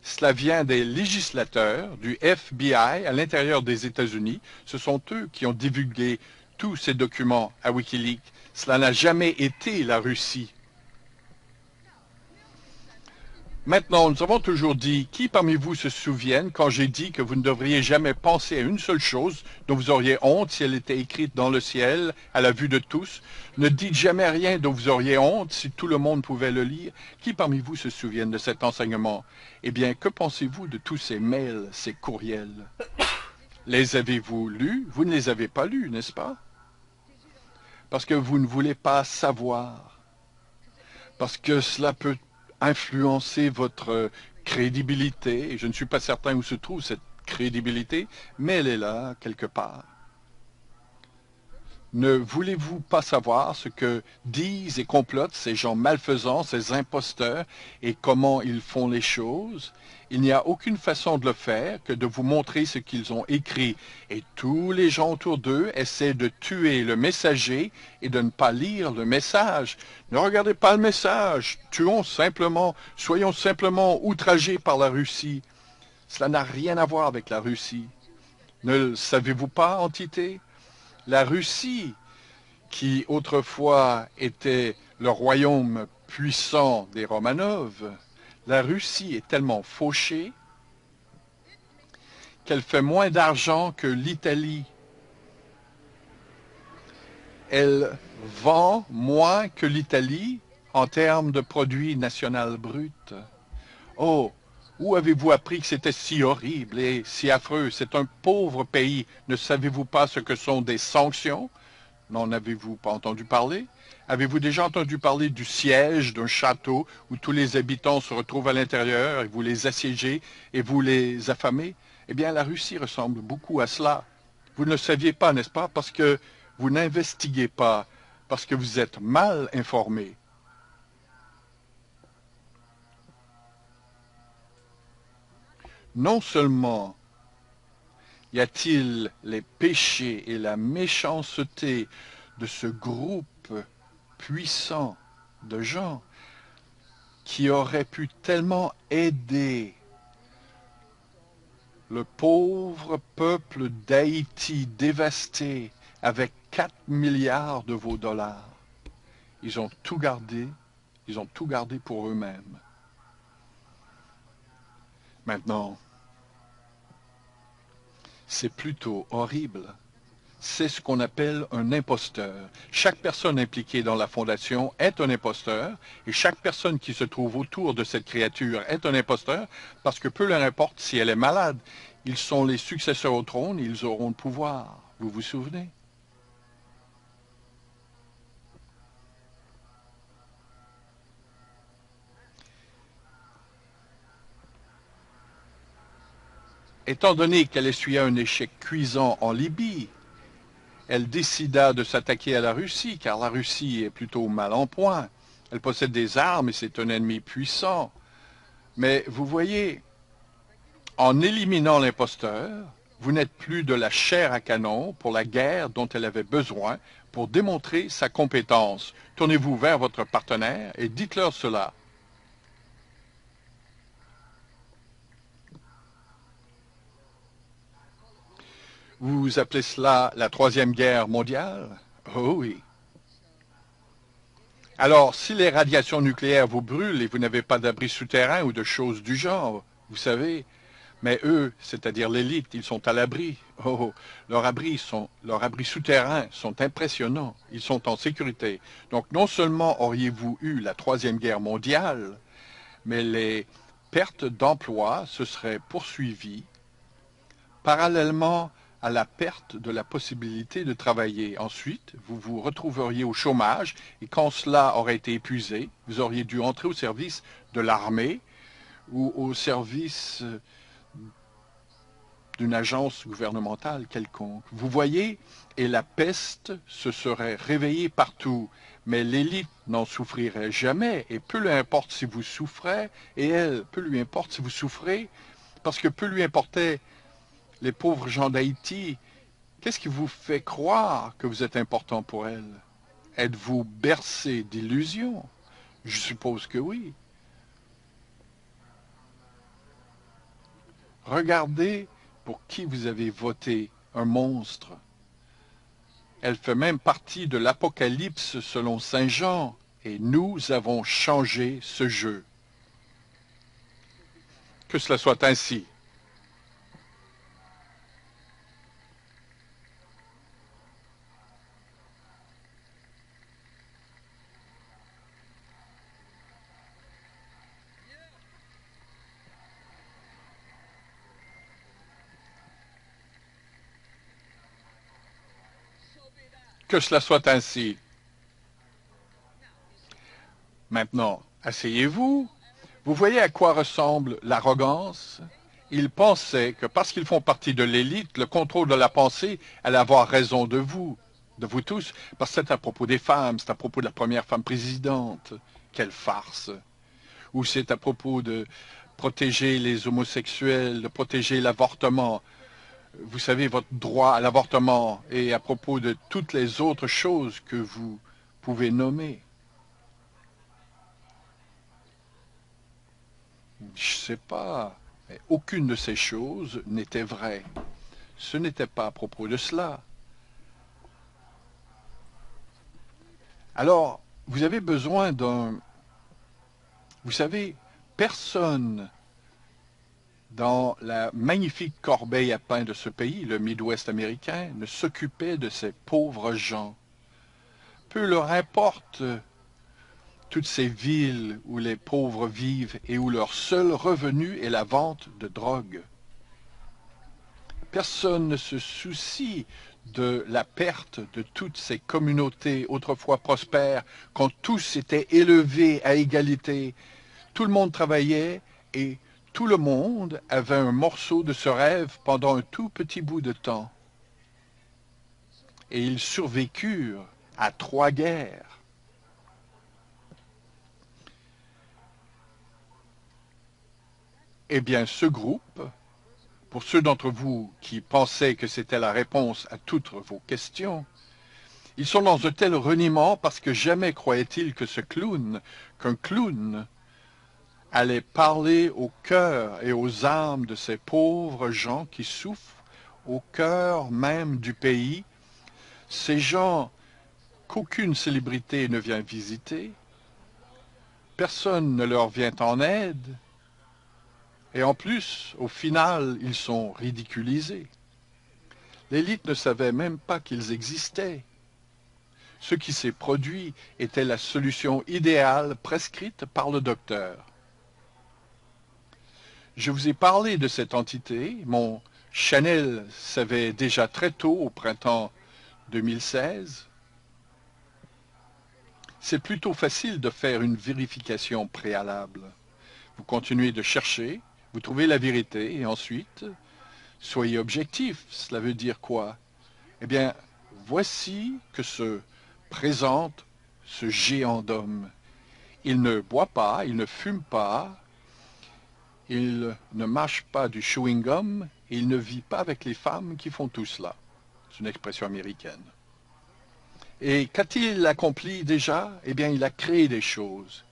Cela vient des législateurs du FBI à l'intérieur des États-Unis. Ce sont eux qui ont divulgué tous ces documents à Wikileaks. Cela n'a jamais été la Russie. Maintenant, nous avons toujours dit, qui parmi vous se souviennent quand j'ai dit que vous ne devriez jamais penser à une seule chose dont vous auriez honte si elle était écrite dans le ciel, à la vue de tous? Ne dites jamais rien dont vous auriez honte si tout le monde pouvait le lire. Qui parmi vous se souviennent de cet enseignement? Eh bien, que pensez-vous de tous ces mails, ces courriels? Les avez-vous lus? Vous ne les avez pas lus, n'est-ce pas? Parce que vous ne voulez pas savoir. Parce que cela peut influencer votre crédibilité. Et je ne suis pas certain où se trouve cette crédibilité, mais elle est là, quelque part. Ne voulez-vous pas savoir ce que disent et complotent ces gens malfaisants, ces imposteurs, et comment ils font les choses? Il n'y a aucune façon de le faire que de vous montrer ce qu'ils ont écrit. Et tous les gens autour d'eux essaient de tuer le messager et de ne pas lire le message. Ne regardez pas le message. Tuons simplement, soyons simplement outragés par la Russie. Cela n'a rien à voir avec la Russie. Ne le savez-vous pas, entité? La Russie, qui autrefois était le royaume puissant des Romanov, la Russie est tellement fauchée qu'elle fait moins d'argent que l'Italie. Elle vend moins que l'Italie en termes de produit national brut. Oh, où avez-vous appris que c'était si horrible et si affreux? C'est un pauvre pays. Ne savez-vous pas ce que sont des sanctions? N'en avez-vous pas entendu parler? Avez-vous déjà entendu parler du siège d'un château où tous les habitants se retrouvent à l'intérieur et vous les assiégez et vous les affamez? Eh bien, la Russie ressemble beaucoup à cela. Vous ne le saviez pas, n'est-ce pas? Parce que vous n'investiguez pas, parce que vous êtes mal informé. Non seulement y a-t-il les péchés et la méchanceté de ce groupe puissant de gens qui auraient pu tellement aider le pauvre peuple d'Haïti dévasté avec 4 milliards de vos dollars. Ils ont tout gardé pour eux-mêmes. Maintenant, c'est plutôt horrible. C'est ce qu'on appelle un imposteur. Chaque personne impliquée dans la fondation est un imposteur et chaque personne qui se trouve autour de cette créature est un imposteur parce que peu leur importe si elle est malade. Ils sont les successeurs au trône et ils auront le pouvoir. Vous vous souvenez? Étant donné qu'elle essuyait un échec cuisant en Libye, elle décida de s'attaquer à la Russie, car la Russie est plutôt mal en point. Elle possède des armes et c'est un ennemi puissant. Mais vous voyez, en éliminant l'imposteur, vous n'êtes plus de la chair à canon pour la guerre dont elle avait besoin pour démontrer sa compétence. Tournez-vous vers votre partenaire et dites-leur cela. Vous appelez cela la Troisième Guerre mondiale? Oh oui. Alors, si les radiations nucléaires vous brûlent et vous n'avez pas d'abri souterrain ou de choses du genre, vous savez, mais eux, c'est-à-dire l'élite, ils sont à l'abri. Oh, leurs abris souterrains sont impressionnants. Ils sont en sécurité. Donc, non seulement auriez-vous eu la Troisième Guerre mondiale, mais les pertes d'emplois se seraient poursuivies parallèlement à la perte de la possibilité de travailler. Ensuite, vous vous retrouveriez au chômage et quand cela aurait été épuisé, vous auriez dû entrer au service de l'armée ou au service d'une agence gouvernementale quelconque. Vous voyez, et la peste se serait réveillée partout, mais l'élite n'en souffrirait jamais, et peu lui importe si vous souffrez, et elle, peu lui importe si vous souffrez, parce que peu lui importait les pauvres gens d'Haïti. Qu'est-ce qui vous fait croire que vous êtes important pour elle? Êtes-vous bercé d'illusions? Je suppose que oui. Regardez pour qui vous avez voté, un monstre. Elle fait même partie de l'Apocalypse selon Saint Jean, et nous avons changé ce jeu. Que cela soit ainsi. Que cela soit ainsi. Maintenant, asseyez-vous. Vous voyez à quoi ressemble l'arrogance? Ils pensaient que parce qu'ils font partie de l'élite, le contrôle de la pensée allait avoir raison de vous tous, parce que c'est à propos des femmes, c'est à propos de la première femme présidente. Quelle farce! Ou c'est à propos de protéger les homosexuels, de protéger l'avortement. Vous savez, votre droit à l'avortement, et à propos de toutes les autres choses que vous pouvez nommer. Je ne sais pas, mais aucune de ces choses n'était vraie. Ce n'était pas à propos de cela. Alors, vous avez besoin d'un... Vous savez, personne dans la magnifique corbeille à pain de ce pays, le Midwest américain, ne s'occupait de ces pauvres gens. Peu leur importe toutes ces villes où les pauvres vivent et où leur seul revenu est la vente de drogue. Personne ne se soucie de la perte de toutes ces communautés autrefois prospères, quand tous étaient élevés à égalité. Tout le monde travaillait et tout le monde avait un morceau de ce rêve pendant un tout petit bout de temps. Et ils survécurent à 3 guerres. Eh bien, ce groupe, pour ceux d'entre vous qui pensaient que c'était la réponse à toutes vos questions, ils sont dans un tel reniement parce que jamais croyaient-ils que qu'un clown, allait parler au cœur et aux âmes de ces pauvres gens qui souffrent, au cœur même du pays, ces gens qu'aucune célébrité ne vient visiter, personne ne leur vient en aide, et en plus, au final, ils sont ridiculisés. L'élite ne savait même pas qu'ils existaient. Ce qui s'est produit était la solution idéale prescrite par le docteur. Je vous ai parlé de cette entité. Mon Chanel savait déjà très tôt, au printemps 2016. C'est plutôt facile de faire une vérification préalable. Vous continuez de chercher, vous trouvez la vérité, et ensuite, soyez objectif. Cela veut dire quoi? Eh bien, voici que se présente ce géant d'homme. Il ne boit pas, il ne fume pas, il ne mâche pas du chewing-gum, et il ne vit pas avec les femmes qui font tout cela. C'est une expression américaine. Et qu'a-t-il accompli déjà? Eh bien, il a créé des choses.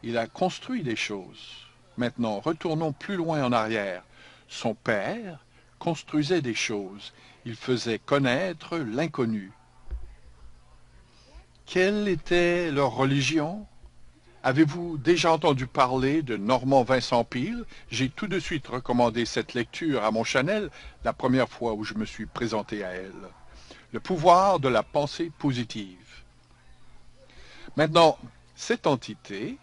Il a construit des choses. Maintenant, retournons plus loin en arrière. Son père construisait des choses. Il faisait connaître l'inconnu. Quelle était leur religion? Avez-vous déjà entendu parler de Normand Vincent Peale? J'ai tout de suite recommandé cette lecture à mon Chanel la première fois où je me suis présenté à elle. Le pouvoir de la pensée positive. Maintenant, cette entité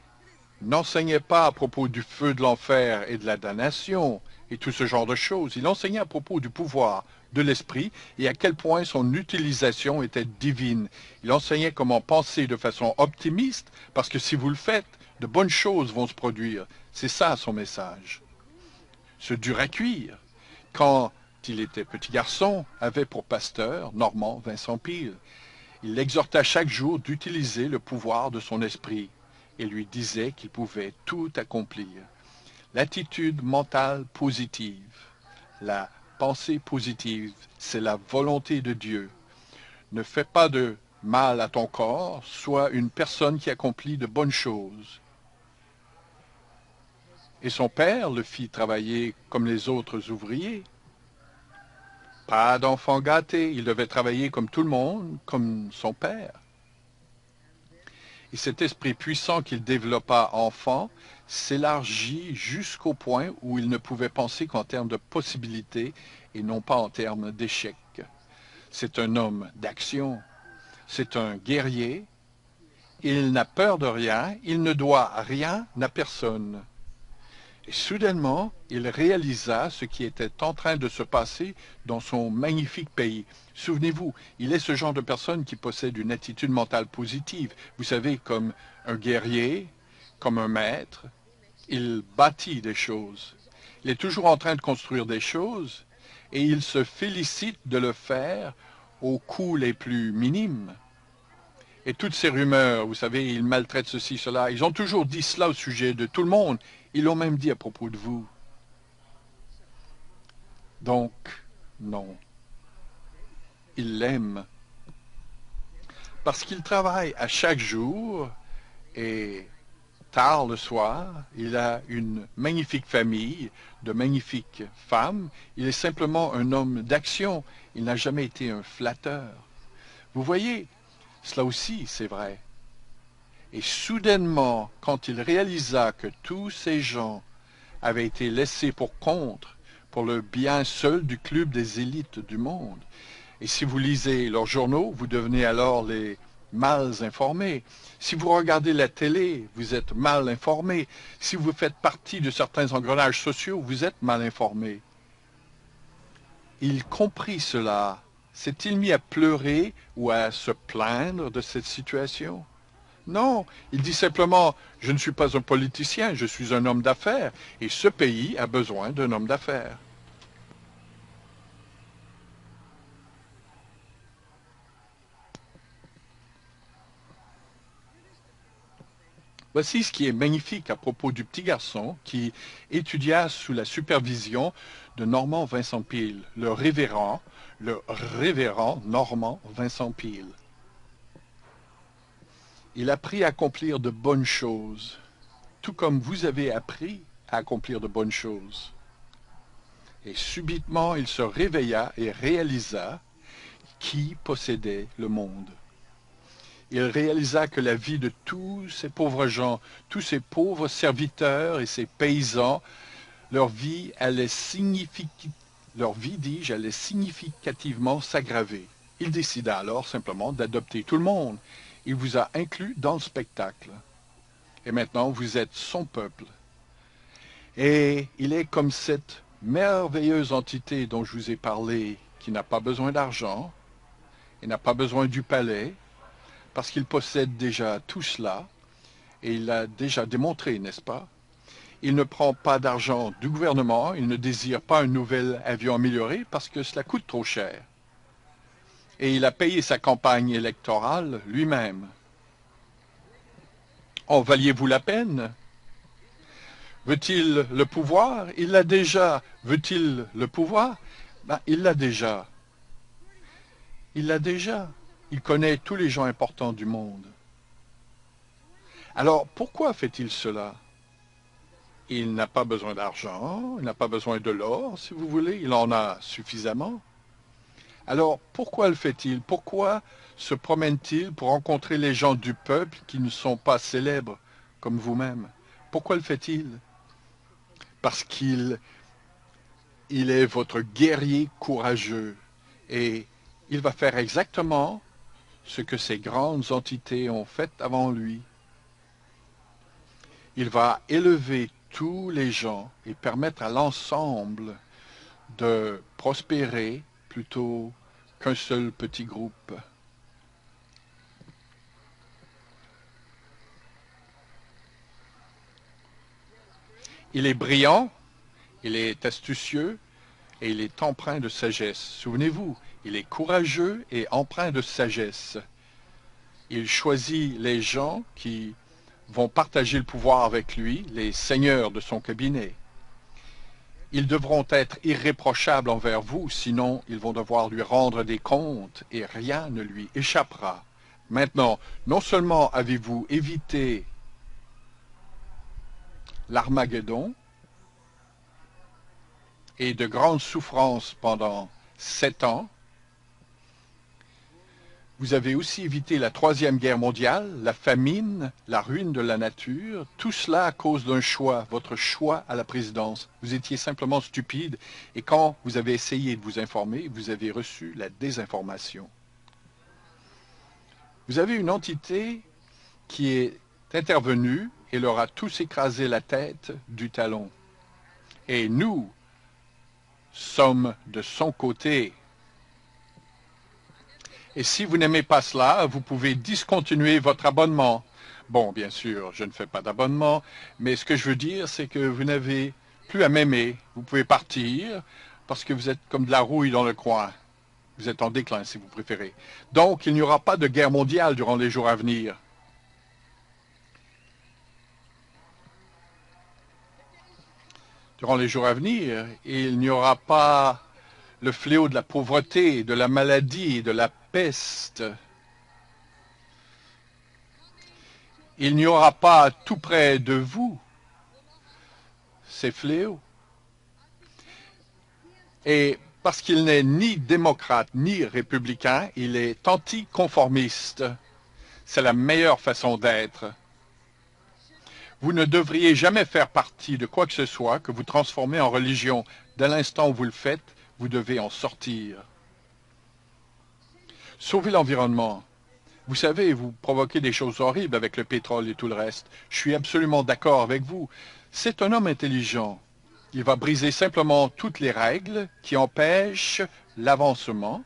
n'enseignait pas à propos du feu de l'enfer et de la damnation et tout ce genre de choses. Il enseignait à propos du pouvoir de l'esprit et à quel point son utilisation était divine. Il enseignait comment penser de façon optimiste parce que si vous le faites, de bonnes choses vont se produire. C'est ça son message. Ce dur à cuire. quand il était petit garçon, avait pour pasteur Normand Vincent Peale. Il l'exhorta chaque jour d'utiliser le pouvoir de son esprit et lui disait qu'il pouvait tout accomplir. L'attitude mentale positive, la pensée positive, c'est la volonté de Dieu. Ne fais pas de mal à ton corps, sois une personne qui accomplit de bonnes choses. Et son père le fit travailler comme les autres ouvriers. Pas d'enfant gâté, il devait travailler comme tout le monde, comme son père. Et cet esprit puissant qu'il développa enfant s'élargit jusqu'au point où il ne pouvait penser qu'en termes de possibilités et non pas en termes d'échecs. C'est un homme d'action, c'est un guerrier, il n'a peur de rien, il ne doit rien à personne. Et soudainement, il réalisa ce qui était en train de se passer dans son magnifique pays. Souvenez-vous, il est ce genre de personne qui possède une attitude mentale positive. Vous savez, comme un guerrier, comme un maître, il bâtit des choses. Il est toujours en train de construire des choses et il se félicite de le faire aux coûts les plus minimes. Et toutes ces rumeurs, vous savez, ils maltraitent ceci, cela, ils ont toujours dit cela au sujet de tout le monde. Ils l'ont même dit à propos de vous. Donc, non. Il l'aime. Parce qu'il travaille à chaque jour et tard le soir, il a une magnifique famille, de magnifiques femmes. Il est simplement un homme d'action. Il n'a jamais été un flatteur. Vous voyez, cela aussi, c'est vrai. Et soudainement, quand il réalisa que tous ces gens avaient été laissés pour compte, pour le bien seul du club des élites du monde, et si vous lisez leurs journaux, vous devenez alors les mal informés. Si vous regardez la télé, vous êtes mal informé. Si vous faites partie de certains engrenages sociaux, vous êtes mal informé. Il comprit cela. S'est-il mis à pleurer ou à se plaindre de cette situation? Non, il dit simplement, je ne suis pas un politicien, je suis un homme d'affaires, et ce pays a besoin d'un homme d'affaires. Voici ce qui est magnifique à propos du petit garçon qui étudia sous la supervision de Normand Vincent Peale, le révérend Normand Vincent Peale. Il apprit à accomplir de bonnes choses, tout comme vous avez appris à accomplir de bonnes choses. Et subitement, il se réveilla et réalisa qui possédait le monde. Il réalisa que la vie de tous ces pauvres gens, tous ces pauvres serviteurs et ces paysans, leur vie allait allait significativement s'aggraver. Il décida alors simplement d'adopter tout le monde. Il vous a inclus dans le spectacle. Et maintenant, vous êtes son peuple. Et il est comme cette merveilleuse entité dont je vous ai parlé, qui n'a pas besoin d'argent, et n'a pas besoin du palais, parce qu'il possède déjà tout cela, et il l'a déjà démontré, n'est-ce pas? Il ne prend pas d'argent du gouvernement, il ne désire pas un nouvel avion amélioré parce que cela coûte trop cher. Et il a payé sa campagne électorale lui-même. En valiez-vous la peine? Veut-il le pouvoir? Il l'a déjà. Veut-il le pouvoir? Ben, il l'a déjà. Il l'a déjà. Il connaît tous les gens importants du monde. Alors, pourquoi fait-il cela? Il n'a pas besoin d'argent, il n'a pas besoin de l'or, si vous voulez, il en a suffisamment. Alors, pourquoi le fait-il? Pourquoi se promène-t-il pour rencontrer les gens du peuple qui ne sont pas célèbres comme vous-même? Pourquoi le fait-il? Parce qu'il est votre guerrier courageux et il va faire exactement ce que ces grandes entités ont fait avant lui. Il va élever tous les gens et permettre à l'ensemble de prospérer plutôt qu'un seul petit groupe. Il est brillant, il est astucieux, et il est empreint de sagesse. Souvenez-vous, il est courageux et empreint de sagesse. Il choisit les gens qui vont partager le pouvoir avec lui, les seigneurs de son cabinet. Ils devront être irréprochables envers vous, sinon ils vont devoir lui rendre des comptes et rien ne lui échappera. Maintenant, non seulement avez-vous évité l'Armageddon et de grandes souffrances pendant 7 ans, vous avez aussi évité la Troisième Guerre mondiale, la famine, la ruine de la nature, tout cela à cause d'un choix, votre choix à la présidence. Vous étiez simplement stupide et quand vous avez essayé de vous informer, vous avez reçu la désinformation. Vous avez une entité qui est intervenue et leur a tous écrasé la tête du talon. Et nous sommes de son côté. Et si vous n'aimez pas cela, vous pouvez discontinuer votre abonnement. Bon, bien sûr, je ne fais pas d'abonnement, mais ce que je veux dire, c'est que vous n'avez plus à m'aimer. Vous pouvez partir parce que vous êtes comme de la rouille dans le coin. Vous êtes en déclin, si vous préférez. Donc, il n'y aura pas de guerre mondiale durant les jours à venir. Durant les jours à venir, il n'y aura pas le fléau de la pauvreté, de la maladie, de la peste. Il n'y aura pas tout près de vous ces fléaux. Et parce qu'il n'est ni démocrate ni républicain, il est anticonformiste. C'est la meilleure façon d'être. Vous ne devriez jamais faire partie de quoi que ce soit que vous transformez en religion. Dès l'instant où vous le faites, vous devez en sortir. Sauvez l'environnement. Vous savez, vous provoquez des choses horribles avec le pétrole et tout le reste. Je suis absolument d'accord avec vous. C'est un homme intelligent. Il va briser simplement toutes les règles qui empêchent l'avancement.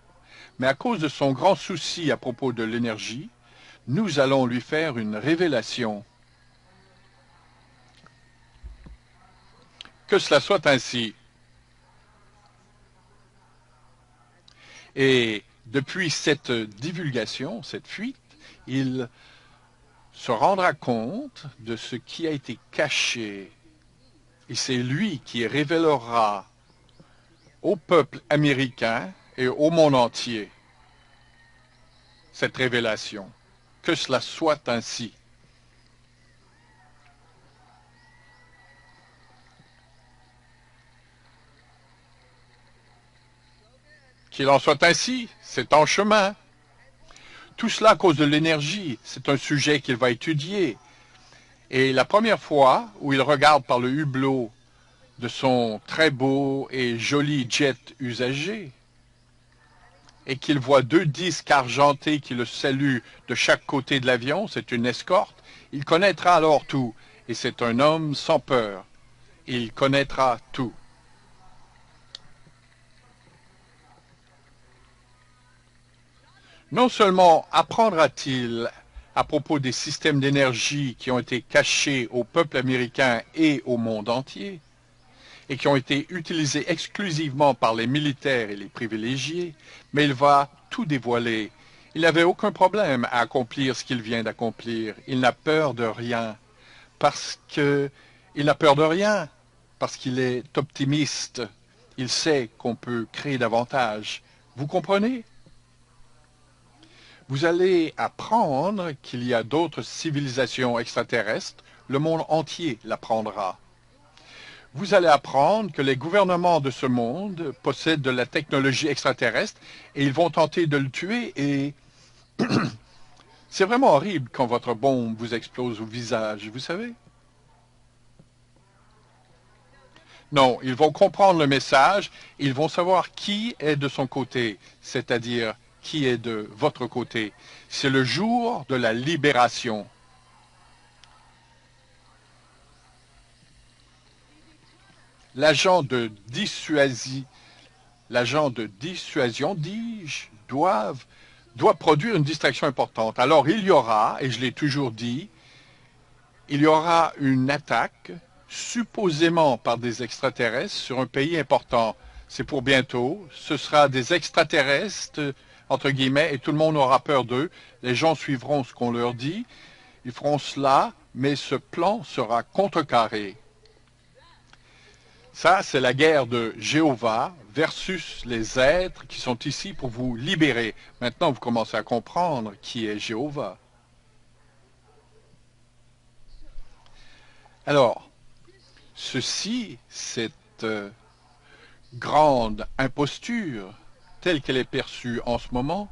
Mais à cause de son grand souci à propos de l'énergie, nous allons lui faire une révélation. Que cela soit ainsi. Et depuis cette divulgation, cette fuite, il se rendra compte de ce qui a été caché. Et c'est lui qui révélera au peuple américain et au monde entier cette révélation. Que cela soit ainsi. Qu'il en soit ainsi, c'est en chemin. Tout cela à cause de l'énergie, c'est un sujet qu'il va étudier. Et la première fois où il regarde par le hublot de son très beau et joli jet usagé, et qu'il voit 2 disques argentés qui le saluent de chaque côté de l'avion, c'est une escorte, il connaîtra alors tout. Et c'est un homme sans peur. Il connaîtra tout. Non seulement apprendra-t-il à propos des systèmes d'énergie qui ont été cachés au peuple américain et au monde entier, et qui ont été utilisés exclusivement par les militaires et les privilégiés, mais il va tout dévoiler. Il n'avait aucun problème à accomplir ce qu'il vient d'accomplir. Il n'a peur de rien, parce qu'il n'a peur de rien, parce qu'il est optimiste. Il sait qu'on peut créer davantage. Vous comprenez? Vous allez apprendre qu'il y a d'autres civilisations extraterrestres. Le monde entier l'apprendra. Vous allez apprendre que les gouvernements de ce monde possèdent de la technologie extraterrestre et ils vont tenter de le tuer et c'est vraiment horrible quand votre bombe vous explose au visage, vous savez? Non, ils vont comprendre le message, ils vont savoir qui est de son côté, c'est-à-dire qui est de votre côté. C'est le jour de la libération. L'agent de dissuasion, dis-je, doit produire une distraction importante. Alors il y aura, et je l'ai toujours dit, il y aura une attaque, supposément par des extraterrestres, sur un pays important. C'est pour bientôt. Ce sera des extraterrestres, entre guillemets, et tout le monde aura peur d'eux. Les gens suivront ce qu'on leur dit. Ils feront cela, mais ce plan sera contrecarré. Ça, c'est la guerre de Jéhovah versus les êtres qui sont ici pour vous libérer. Maintenant, vous commencez à comprendre qui est Jéhovah. Alors, ceci, cette grande imposture, telle qu'elle est perçue en ce moment,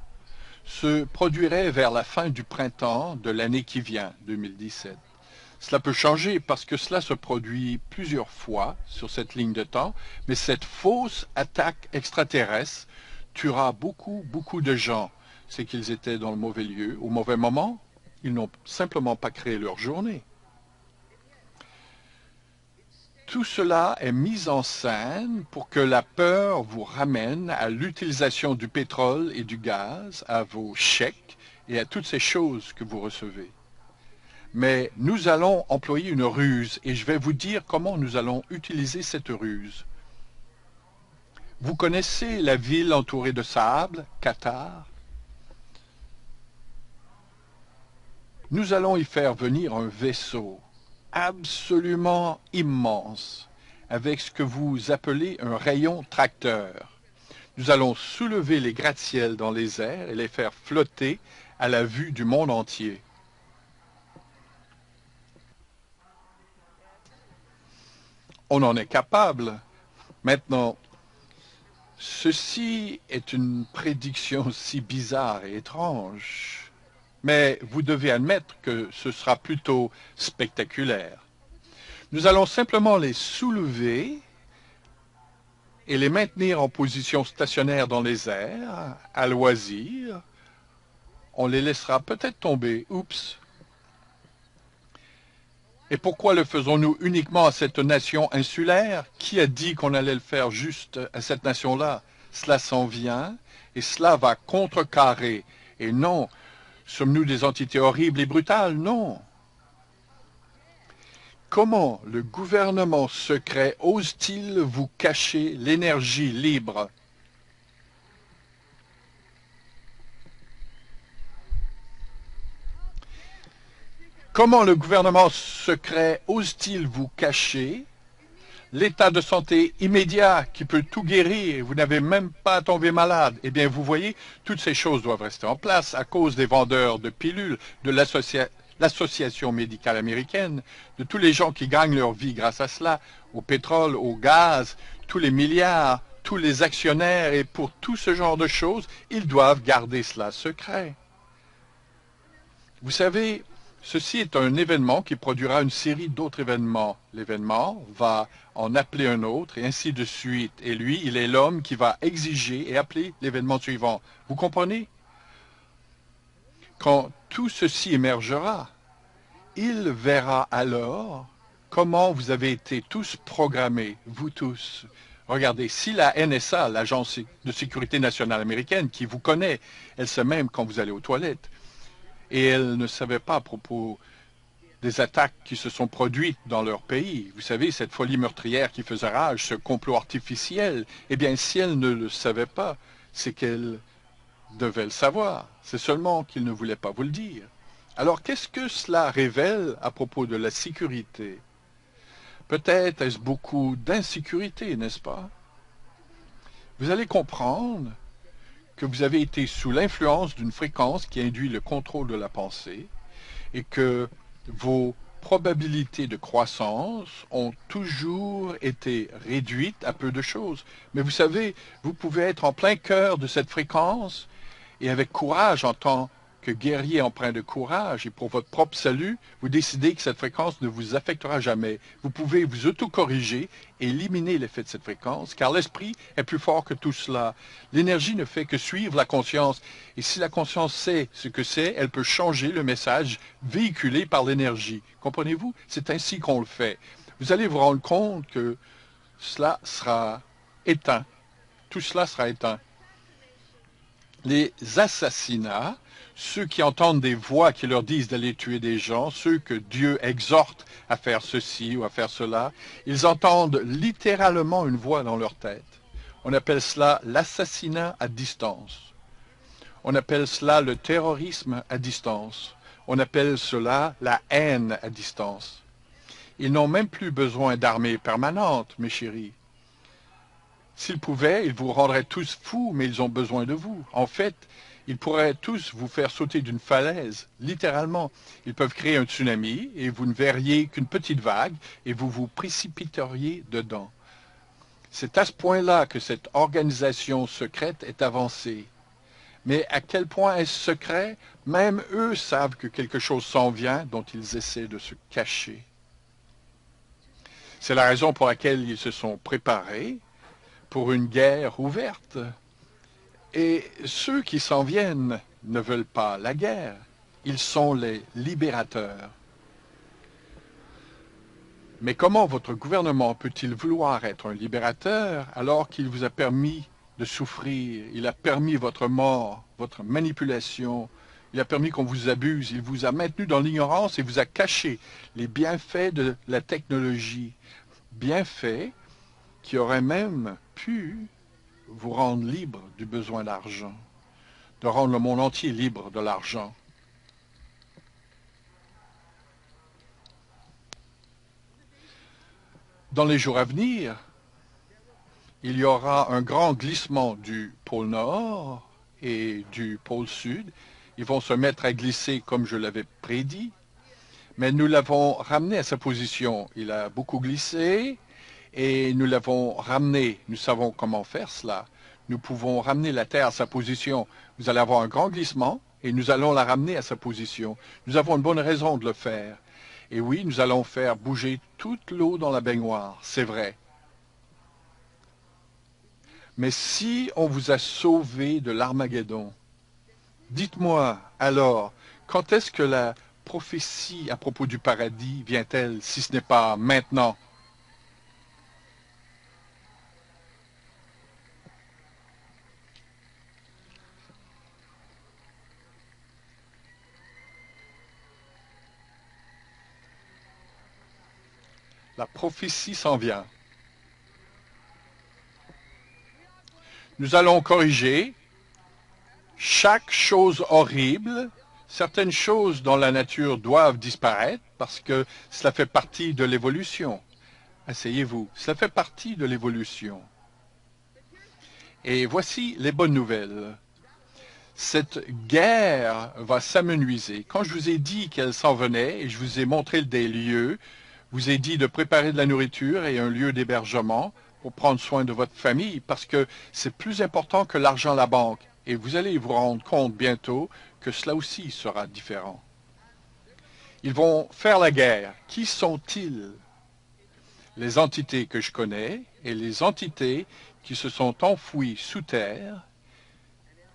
se produirait vers la fin du printemps de l'année qui vient, 2017. Cela peut changer parce que cela se produit plusieurs fois sur cette ligne de temps, mais cette fausse attaque extraterrestre tuera beaucoup de gens. C'est qu'ils étaient dans le mauvais lieu, au mauvais moment. Ils n'ont simplement pas créé leur journée. Tout cela est mis en scène pour que la peur vous ramène à l'utilisation du pétrole et du gaz, à vos chèques et à toutes ces choses que vous recevez. Mais nous allons employer une ruse et je vais vous dire comment nous allons utiliser cette ruse. Vous connaissez la ville entourée de sable, Qatar? Nous allons y faire venir un vaisseau absolument immense avec ce que vous appelez un rayon tracteur. Nous allons soulever les gratte-ciels dans les airs et les faire flotter à la vue du monde entier. On en est capable. Maintenant, ceci est une prédiction si bizarre et étrange, mais vous devez admettre que ce sera plutôt spectaculaire. Nous allons simplement les soulever et les maintenir en position stationnaire dans les airs, à loisir. On les laissera peut-être tomber. Oups! Et pourquoi le faisons-nous uniquement à cette nation insulaire? Qui a dit qu'on allait le faire juste à cette nation-là? Cela s'en vient et cela va contrecarrer. Et non, sommes-nous des entités horribles et brutales? Non. Comment le gouvernement secret ose-t-il vous cacher l'énergie libre? Comment le gouvernement secret ose-t-il vous cacher l'état de santé immédiat qui peut tout guérir? Vous n'avez même pas à tomber malade. Eh bien, vous voyez, toutes ces choses doivent rester en place à cause des vendeurs de pilules, de l'association médicale américaine, de tous les gens qui gagnent leur vie grâce à cela, au pétrole, au gaz, tous les milliards, tous les actionnaires, et pour tout ce genre de choses, ils doivent garder cela secret. Vous savez, ceci est un événement qui produira une série d'autres événements. L'événement va en appeler un autre, et ainsi de suite. Et lui, il est l'homme qui va exiger et appeler l'événement suivant. Vous comprenez? Quand tout ceci émergera, il verra alors comment vous avez été tous programmés, vous tous. Regardez, si la NSA, l'Agence de sécurité nationale américaine, qui vous connaît, elle sait même quand vous allez aux toilettes, et elle ne savait pas à propos des attaques qui se sont produites dans leur pays. Vous savez, cette folie meurtrière qui faisait rage, ce complot artificiel, eh bien, si elle ne le savait pas, c'est qu'elle devait le savoir. C'est seulement qu'il ne voulait pas vous le dire. Alors, qu'est-ce que cela révèle à propos de la sécurité? Peut-être est-ce beaucoup d'insécurité, n'est-ce pas? Vous allez comprendre que vous avez été sous l'influence d'une fréquence qui induit le contrôle de la pensée et que vos probabilités de croissance ont toujours été réduites à peu de choses. Mais vous savez, vous pouvez être en plein cœur de cette fréquence et avec courage, en tant que guerrier empreint de courage et pour votre propre salut, vous décidez que cette fréquence ne vous affectera jamais. Vous pouvez vous autocorriger et éliminer l'effet de cette fréquence, car l'esprit est plus fort que tout cela. L'énergie ne fait que suivre la conscience, et si la conscience sait ce que c'est, elle peut changer le message véhiculé par l'énergie. Comprenez-vous? C'est ainsi qu'on le fait. Vous allez vous rendre compte que cela sera éteint. Tout cela sera éteint. Les assassinats, ceux qui entendent des voix qui leur disent d'aller tuer des gens, ceux que Dieu exhorte à faire ceci ou à faire cela, ils entendent littéralement une voix dans leur tête. On appelle cela l'assassinat à distance. On appelle cela le terrorisme à distance. On appelle cela la haine à distance. Ils n'ont même plus besoin d'armées permanentes, mes chéris. S'ils pouvaient, ils vous rendraient tous fous, mais ils ont besoin de vous. En fait, ils pourraient tous vous faire sauter d'une falaise, littéralement. Ils peuvent créer un tsunami et vous ne verriez qu'une petite vague et vous vous précipiteriez dedans. C'est à ce point-là que cette organisation secrète est avancée. Mais à quel point est-ce secret? Même eux savent que quelque chose s'en vient dont ils essaient de se cacher. C'est la raison pour laquelle ils se sont préparés pour une guerre ouverte. Et ceux qui s'en viennent ne veulent pas la guerre. Ils sont les libérateurs. Mais comment votre gouvernement peut-il vouloir être un libérateur alors qu'il vous a permis de souffrir? Il a permis votre mort, votre manipulation. Il a permis qu'on vous abuse. Il vous a maintenu dans l'ignorance et vous a caché les bienfaits de la technologie. Bienfaits qui auraient même pu vous rendre libre du besoin d'argent, de rendre le monde entier libre de l'argent. Dans les jours à venir, il y aura un grand glissement du pôle Nord et du pôle Sud. Ils vont se mettre à glisser comme je l'avais prédit, mais nous l'avons ramené à sa position. Il a beaucoup glissé et nous l'avons ramené. Nous savons comment faire cela. Nous pouvons ramener la Terre à sa position. Vous allez avoir un grand glissement et nous allons la ramener à sa position. Nous avons une bonne raison de le faire. Et oui, nous allons faire bouger toute l'eau dans la baignoire, c'est vrai. Mais si on vous a sauvé de l'Armageddon, dites-moi alors, quand est-ce que la prophétie à propos du paradis vient-elle, si ce n'est pas maintenant? La prophétie s'en vient. Nous allons corriger chaque chose horrible. Certaines choses dans la nature doivent disparaître parce que cela fait partie de l'évolution. Asseyez-vous, cela fait partie de l'évolution. Et voici les bonnes nouvelles. Cette guerre va s'amenuiser. Quand je vous ai dit qu'elle s'en venait et je vous ai montré des lieux, vous ai dit de préparer de la nourriture et un lieu d'hébergement pour prendre soin de votre famille parce que c'est plus important que l'argent à la banque. Et vous allez vous rendre compte bientôt que cela aussi sera différent. Ils vont faire la guerre. Qui sont-ils? Les entités que je connais et les entités qui se sont enfouies sous terre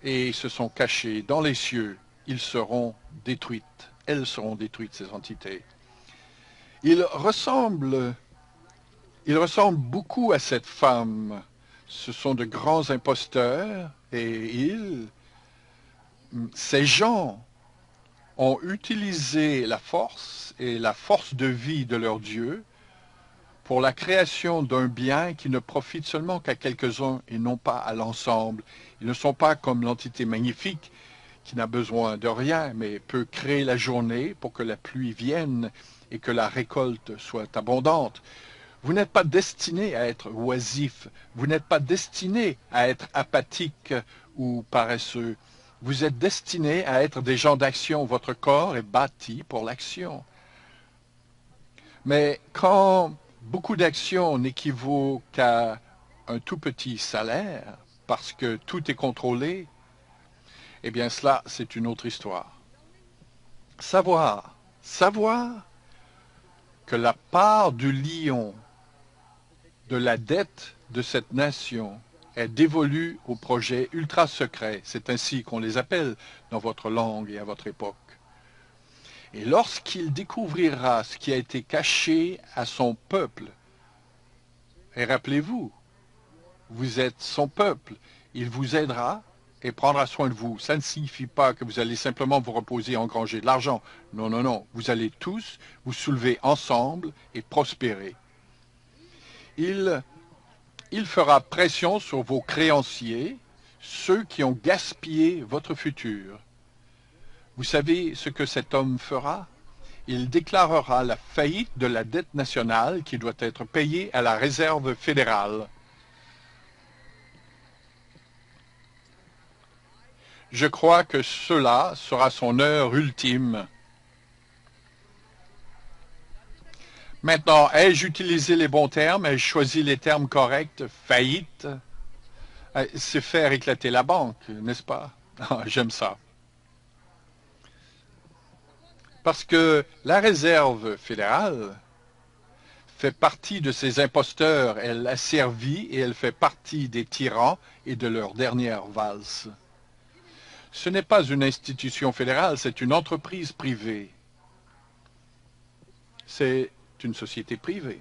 et se sont cachées dans les cieux. Ils seront détruites. Elles seront détruites, ces entités. Ils ressemblent beaucoup à cette femme. Ce sont de grands imposteurs et ces gens ont utilisé la force et la force de vie de leur Dieu pour la création d'un bien qui ne profite seulement qu'à quelques-uns et non pas à l'ensemble. Ils ne sont pas comme l'entité magnifique qui n'a besoin de rien, mais peut créer la journée pour que la pluie vienne et que la récolte soit abondante. Vous n'êtes pas destiné à être oisif, vous n'êtes pas destiné à être apathique ou paresseux. Vous êtes destiné à être des gens d'action. Votre corps est bâti pour l'action. Mais quand beaucoup d'action n'équivaut qu'à un tout petit salaire, parce que tout est contrôlé, eh bien cela, c'est une autre histoire. Savoir que la part du lion de la dette de cette nation est dévolue au projet ultra secret. C'est ainsi qu'on les appelle dans votre langue et à votre époque. Et lorsqu'il découvrira ce qui a été caché à son peuple, et rappelez-vous, vous êtes son peuple, il vous aidera et prendra soin de vous. Ça ne signifie pas que vous allez simplement vous reposer et engranger de l'argent. Non, non, non. Vous allez tous vous soulever ensemble et prospérer. Il Il fera pression sur vos créanciers, ceux qui ont gaspillé votre futur. Vous savez ce que cet homme fera? Il déclarera la faillite de la dette nationale qui doit être payée à la Réserve fédérale. Je crois que cela sera son heure ultime. Maintenant, ai-je utilisé les bons termes? Ai-je choisi les termes corrects? Faillite? C'est faire éclater la banque, n'est-ce pas? Ah, j'aime ça. Parce que la Réserve fédérale fait partie de ces imposteurs. Elle a servi et elle fait partie des tyrans et de leur dernière valse. Ce n'est pas une institution fédérale, c'est une entreprise privée. C'est une société privée.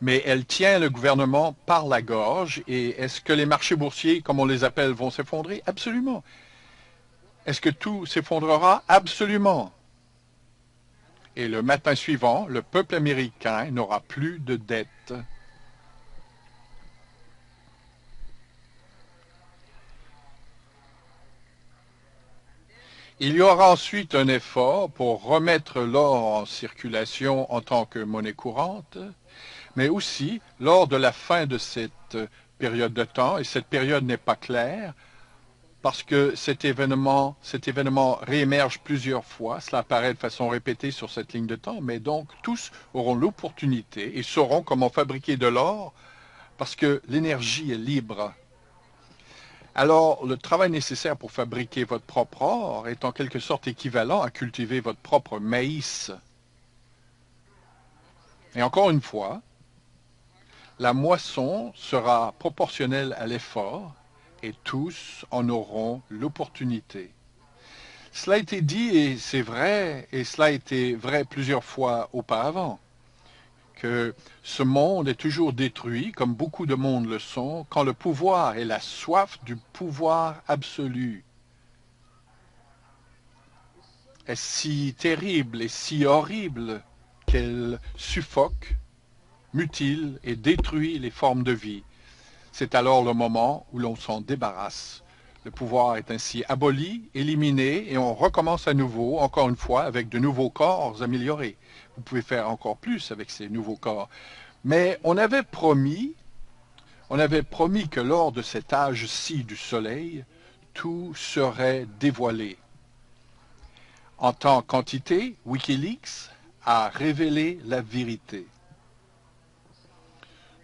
Mais elle tient le gouvernement par la gorge. Et est-ce que les marchés boursiers, comme on les appelle, vont s'effondrer? Absolument. Est-ce que tout s'effondrera? Absolument. Et le matin suivant, le peuple américain n'aura plus de dette. Il y aura ensuite un effort pour remettre l'or en circulation en tant que monnaie courante, mais aussi lors de la fin de cette période de temps, et cette période n'est pas claire, parce que cet événement réémerge plusieurs fois, cela apparaît de façon répétée sur cette ligne de temps, mais donc tous auront l'opportunité et sauront comment fabriquer de l'or, parce que l'énergie est libre. Alors, le travail nécessaire pour fabriquer votre propre or est en quelque sorte équivalent à cultiver votre propre maïs. Et encore une fois, la moisson sera proportionnelle à l'effort et tous en auront l'opportunité. Cela a été dit et c'est vrai, et cela a été vrai plusieurs fois auparavant, que ce monde est toujours détruit, comme beaucoup de mondes le sont, quand le pouvoir et la soif du pouvoir absolu est si terrible et si horrible qu'elle suffoque, mutile et détruit les formes de vie. C'est alors le moment où l'on s'en débarrasse. Le pouvoir est ainsi aboli, éliminé, et on recommence à nouveau, encore une fois, avec de nouveaux corps améliorés. Vous pouvez faire encore plus avec ces nouveaux corps. Mais on avait promis que lors de cet âge-ci du soleil, tout serait dévoilé. En tant qu'entité, Wikileaks a révélé la vérité.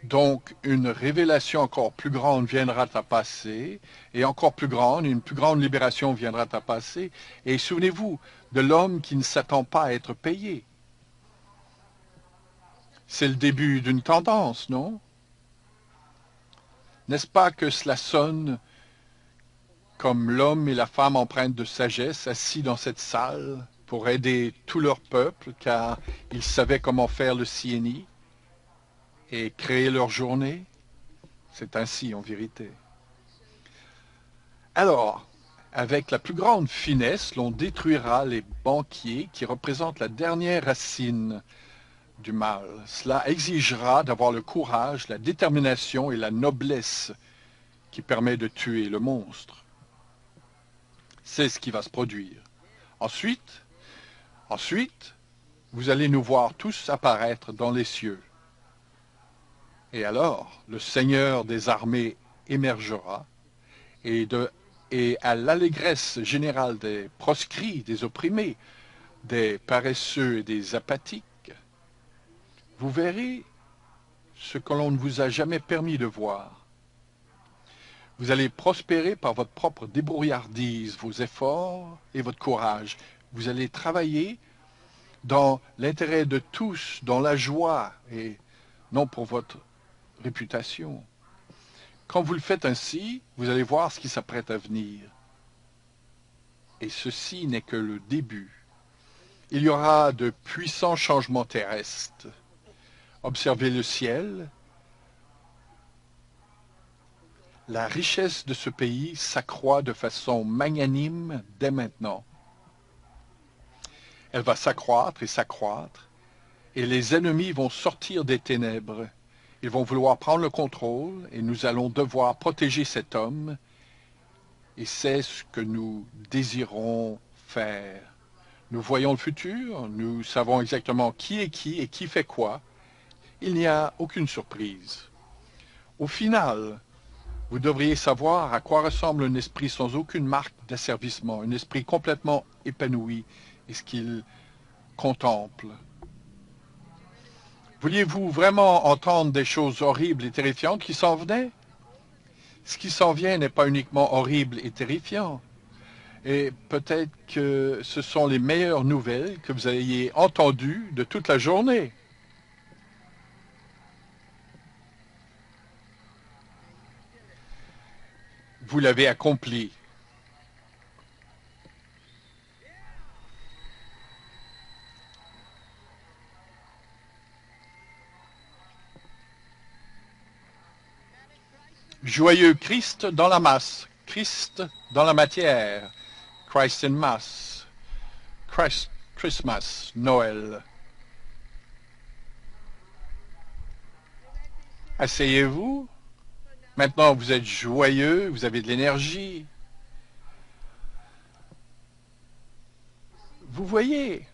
Donc, une révélation encore plus grande viendra à passer, et encore plus grande, une plus grande libération viendra à passer. Et souvenez-vous de l'homme qui ne s'attend pas à être payé. C'est le début d'une tendance, non? N'est-ce pas que cela sonne comme l'homme et la femme empreintes de sagesse assis dans cette salle pour aider tout leur peuple, car ils savaient comment faire le CNI et créer leur journée? C'est ainsi en vérité. Alors, avec la plus grande finesse, l'on détruira les banquiers qui représentent la dernière racine du mal. Cela exigera d'avoir le courage, la détermination et la noblesse qui permet de tuer le monstre. C'est ce qui va se produire. Ensuite, vous allez nous voir tous apparaître dans les cieux. Et alors, le Seigneur des armées émergera et à l'allégresse générale des proscrits, des opprimés, des paresseux et des apathiques, vous verrez ce que l'on ne vous a jamais permis de voir. Vous allez prospérer par votre propre débrouillardise, vos efforts et votre courage. Vous allez travailler dans l'intérêt de tous, dans la joie et non pour votre réputation. Quand vous le faites ainsi, vous allez voir ce qui s'apprête à venir. Et ceci n'est que le début. Il y aura de puissants changements terrestres. Observez le ciel. La richesse de ce pays s'accroît de façon magnanime dès maintenant. Elle va s'accroître, et les ennemis vont sortir des ténèbres, Ils vont vouloir prendre le contrôle et nous allons devoir protéger cet homme. Et c'est ce que nous désirons faire. Nous voyons le futur, nous savons exactement qui est qui et qui fait quoi. Il n'y a aucune surprise. Au final, vous devriez savoir à quoi ressemble un esprit sans aucune marque d'asservissement, un esprit complètement épanoui et ce qu'il contemple. Vouliez-vous vraiment entendre des choses horribles et terrifiantes qui s'en venaient? Ce qui s'en vient n'est pas uniquement horrible et terrifiant. Et peut-être que ce sont les meilleures nouvelles que vous ayez entendues de toute la journée. Vous l'avez accompli. Joyeux Christ dans la masse, Christ dans la matière, Christ in mass, Christmas, Noël. Asseyez-vous. Maintenant, vous êtes joyeux, vous avez de l'énergie. Vous voyez,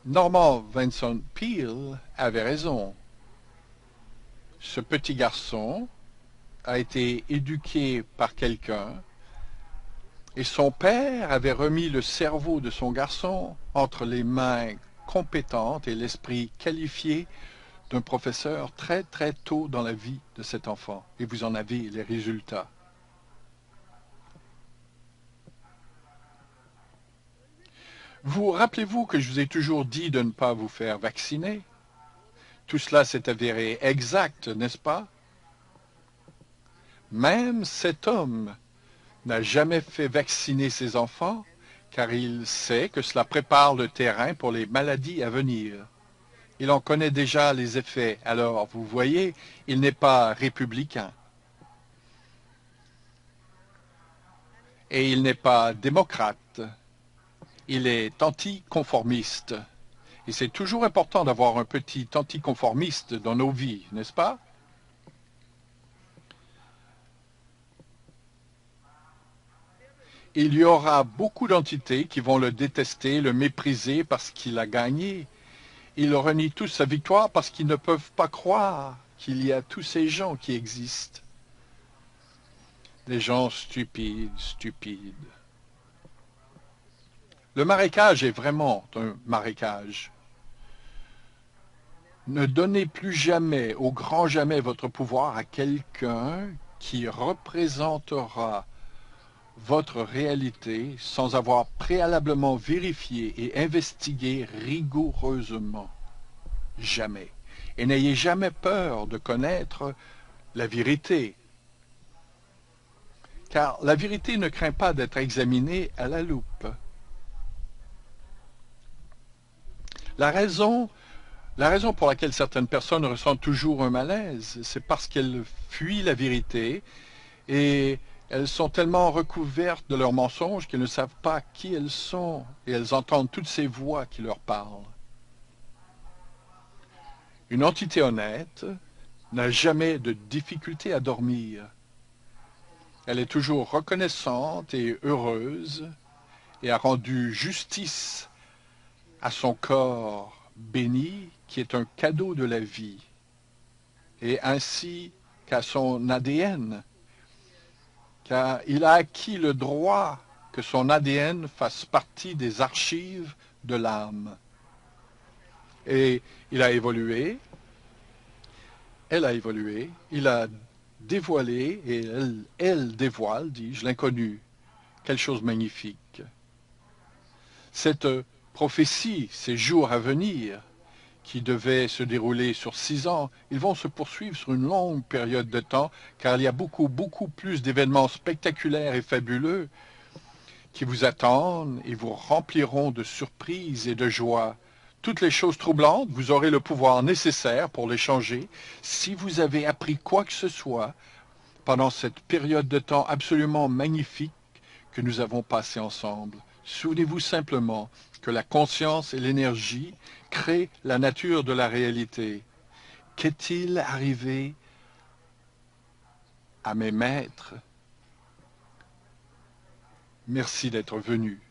Norman Vincent Peale avait raison. Ce petit garçon a été éduqué par quelqu'un et son père avait remis le cerveau de son garçon entre les mains compétentes et l'esprit qualifié d'un professeur très très tôt dans la vie de cet enfant. Et vous en avez les résultats. Vous rappelez-vous que je vous ai toujours dit de ne pas vous faire vacciner? Tout cela s'est avéré exact, n'est-ce pas? Même cet homme n'a jamais fait vacciner ses enfants, car il sait que cela prépare le terrain pour les maladies à venir. Il en connaît déjà les effets, alors vous voyez, il n'est pas républicain. Et il n'est pas démocrate. Il est anticonformiste. Et c'est toujours important d'avoir un petit anticonformiste dans nos vies, n'est-ce pas? Il y aura beaucoup d'entités qui vont le détester, le mépriser parce qu'il a gagné. Ils renient tous sa victoire parce qu'ils ne peuvent pas croire qu'il y a tous ces gens qui existent. Des gens stupides, stupides. Le marécage est vraiment un marécage. Ne donnez plus jamais, au grand jamais, votre pouvoir à quelqu'un qui représentera votre réalité sans avoir préalablement vérifié et investigué rigoureusement. Jamais. Et n'ayez jamais peur de connaître la vérité. Car la vérité ne craint pas d'être examinée à la loupe. La raison pour laquelle certaines personnes ressentent toujours un malaise, c'est parce qu'elles fuient la vérité et elles sont tellement recouvertes de leurs mensonges qu'elles ne savent pas qui elles sont et elles entendent toutes ces voix qui leur parlent. Une entité honnête n'a jamais de difficulté à dormir. Elle est toujours reconnaissante et heureuse et a rendu justice à son corps béni qui est un cadeau de la vie et ainsi qu'à son ADN, car il a acquis le droit que son ADN fasse partie des archives de l'âme. Et il a évolué, elle a évolué, il a dévoilé, et elle dévoile, dis-je, l'inconnu. Quelle chose magnifique. Cette prophétie, ces jours à venir, qui devaient se dérouler sur 6 ans, ils vont se poursuivre sur une longue période de temps, car il y a beaucoup, beaucoup plus d'événements spectaculaires et fabuleux qui vous attendent et vous rempliront de surprises et de joie. Toutes les choses troublantes, vous aurez le pouvoir nécessaire pour les changer si vous avez appris quoi que ce soit pendant cette période de temps absolument magnifique que nous avons passée ensemble. Souvenez-vous simplement que la conscience et l'énergie créent la nature de la réalité. Qu'est-il arrivé à mes maîtres? Merci d'être venu.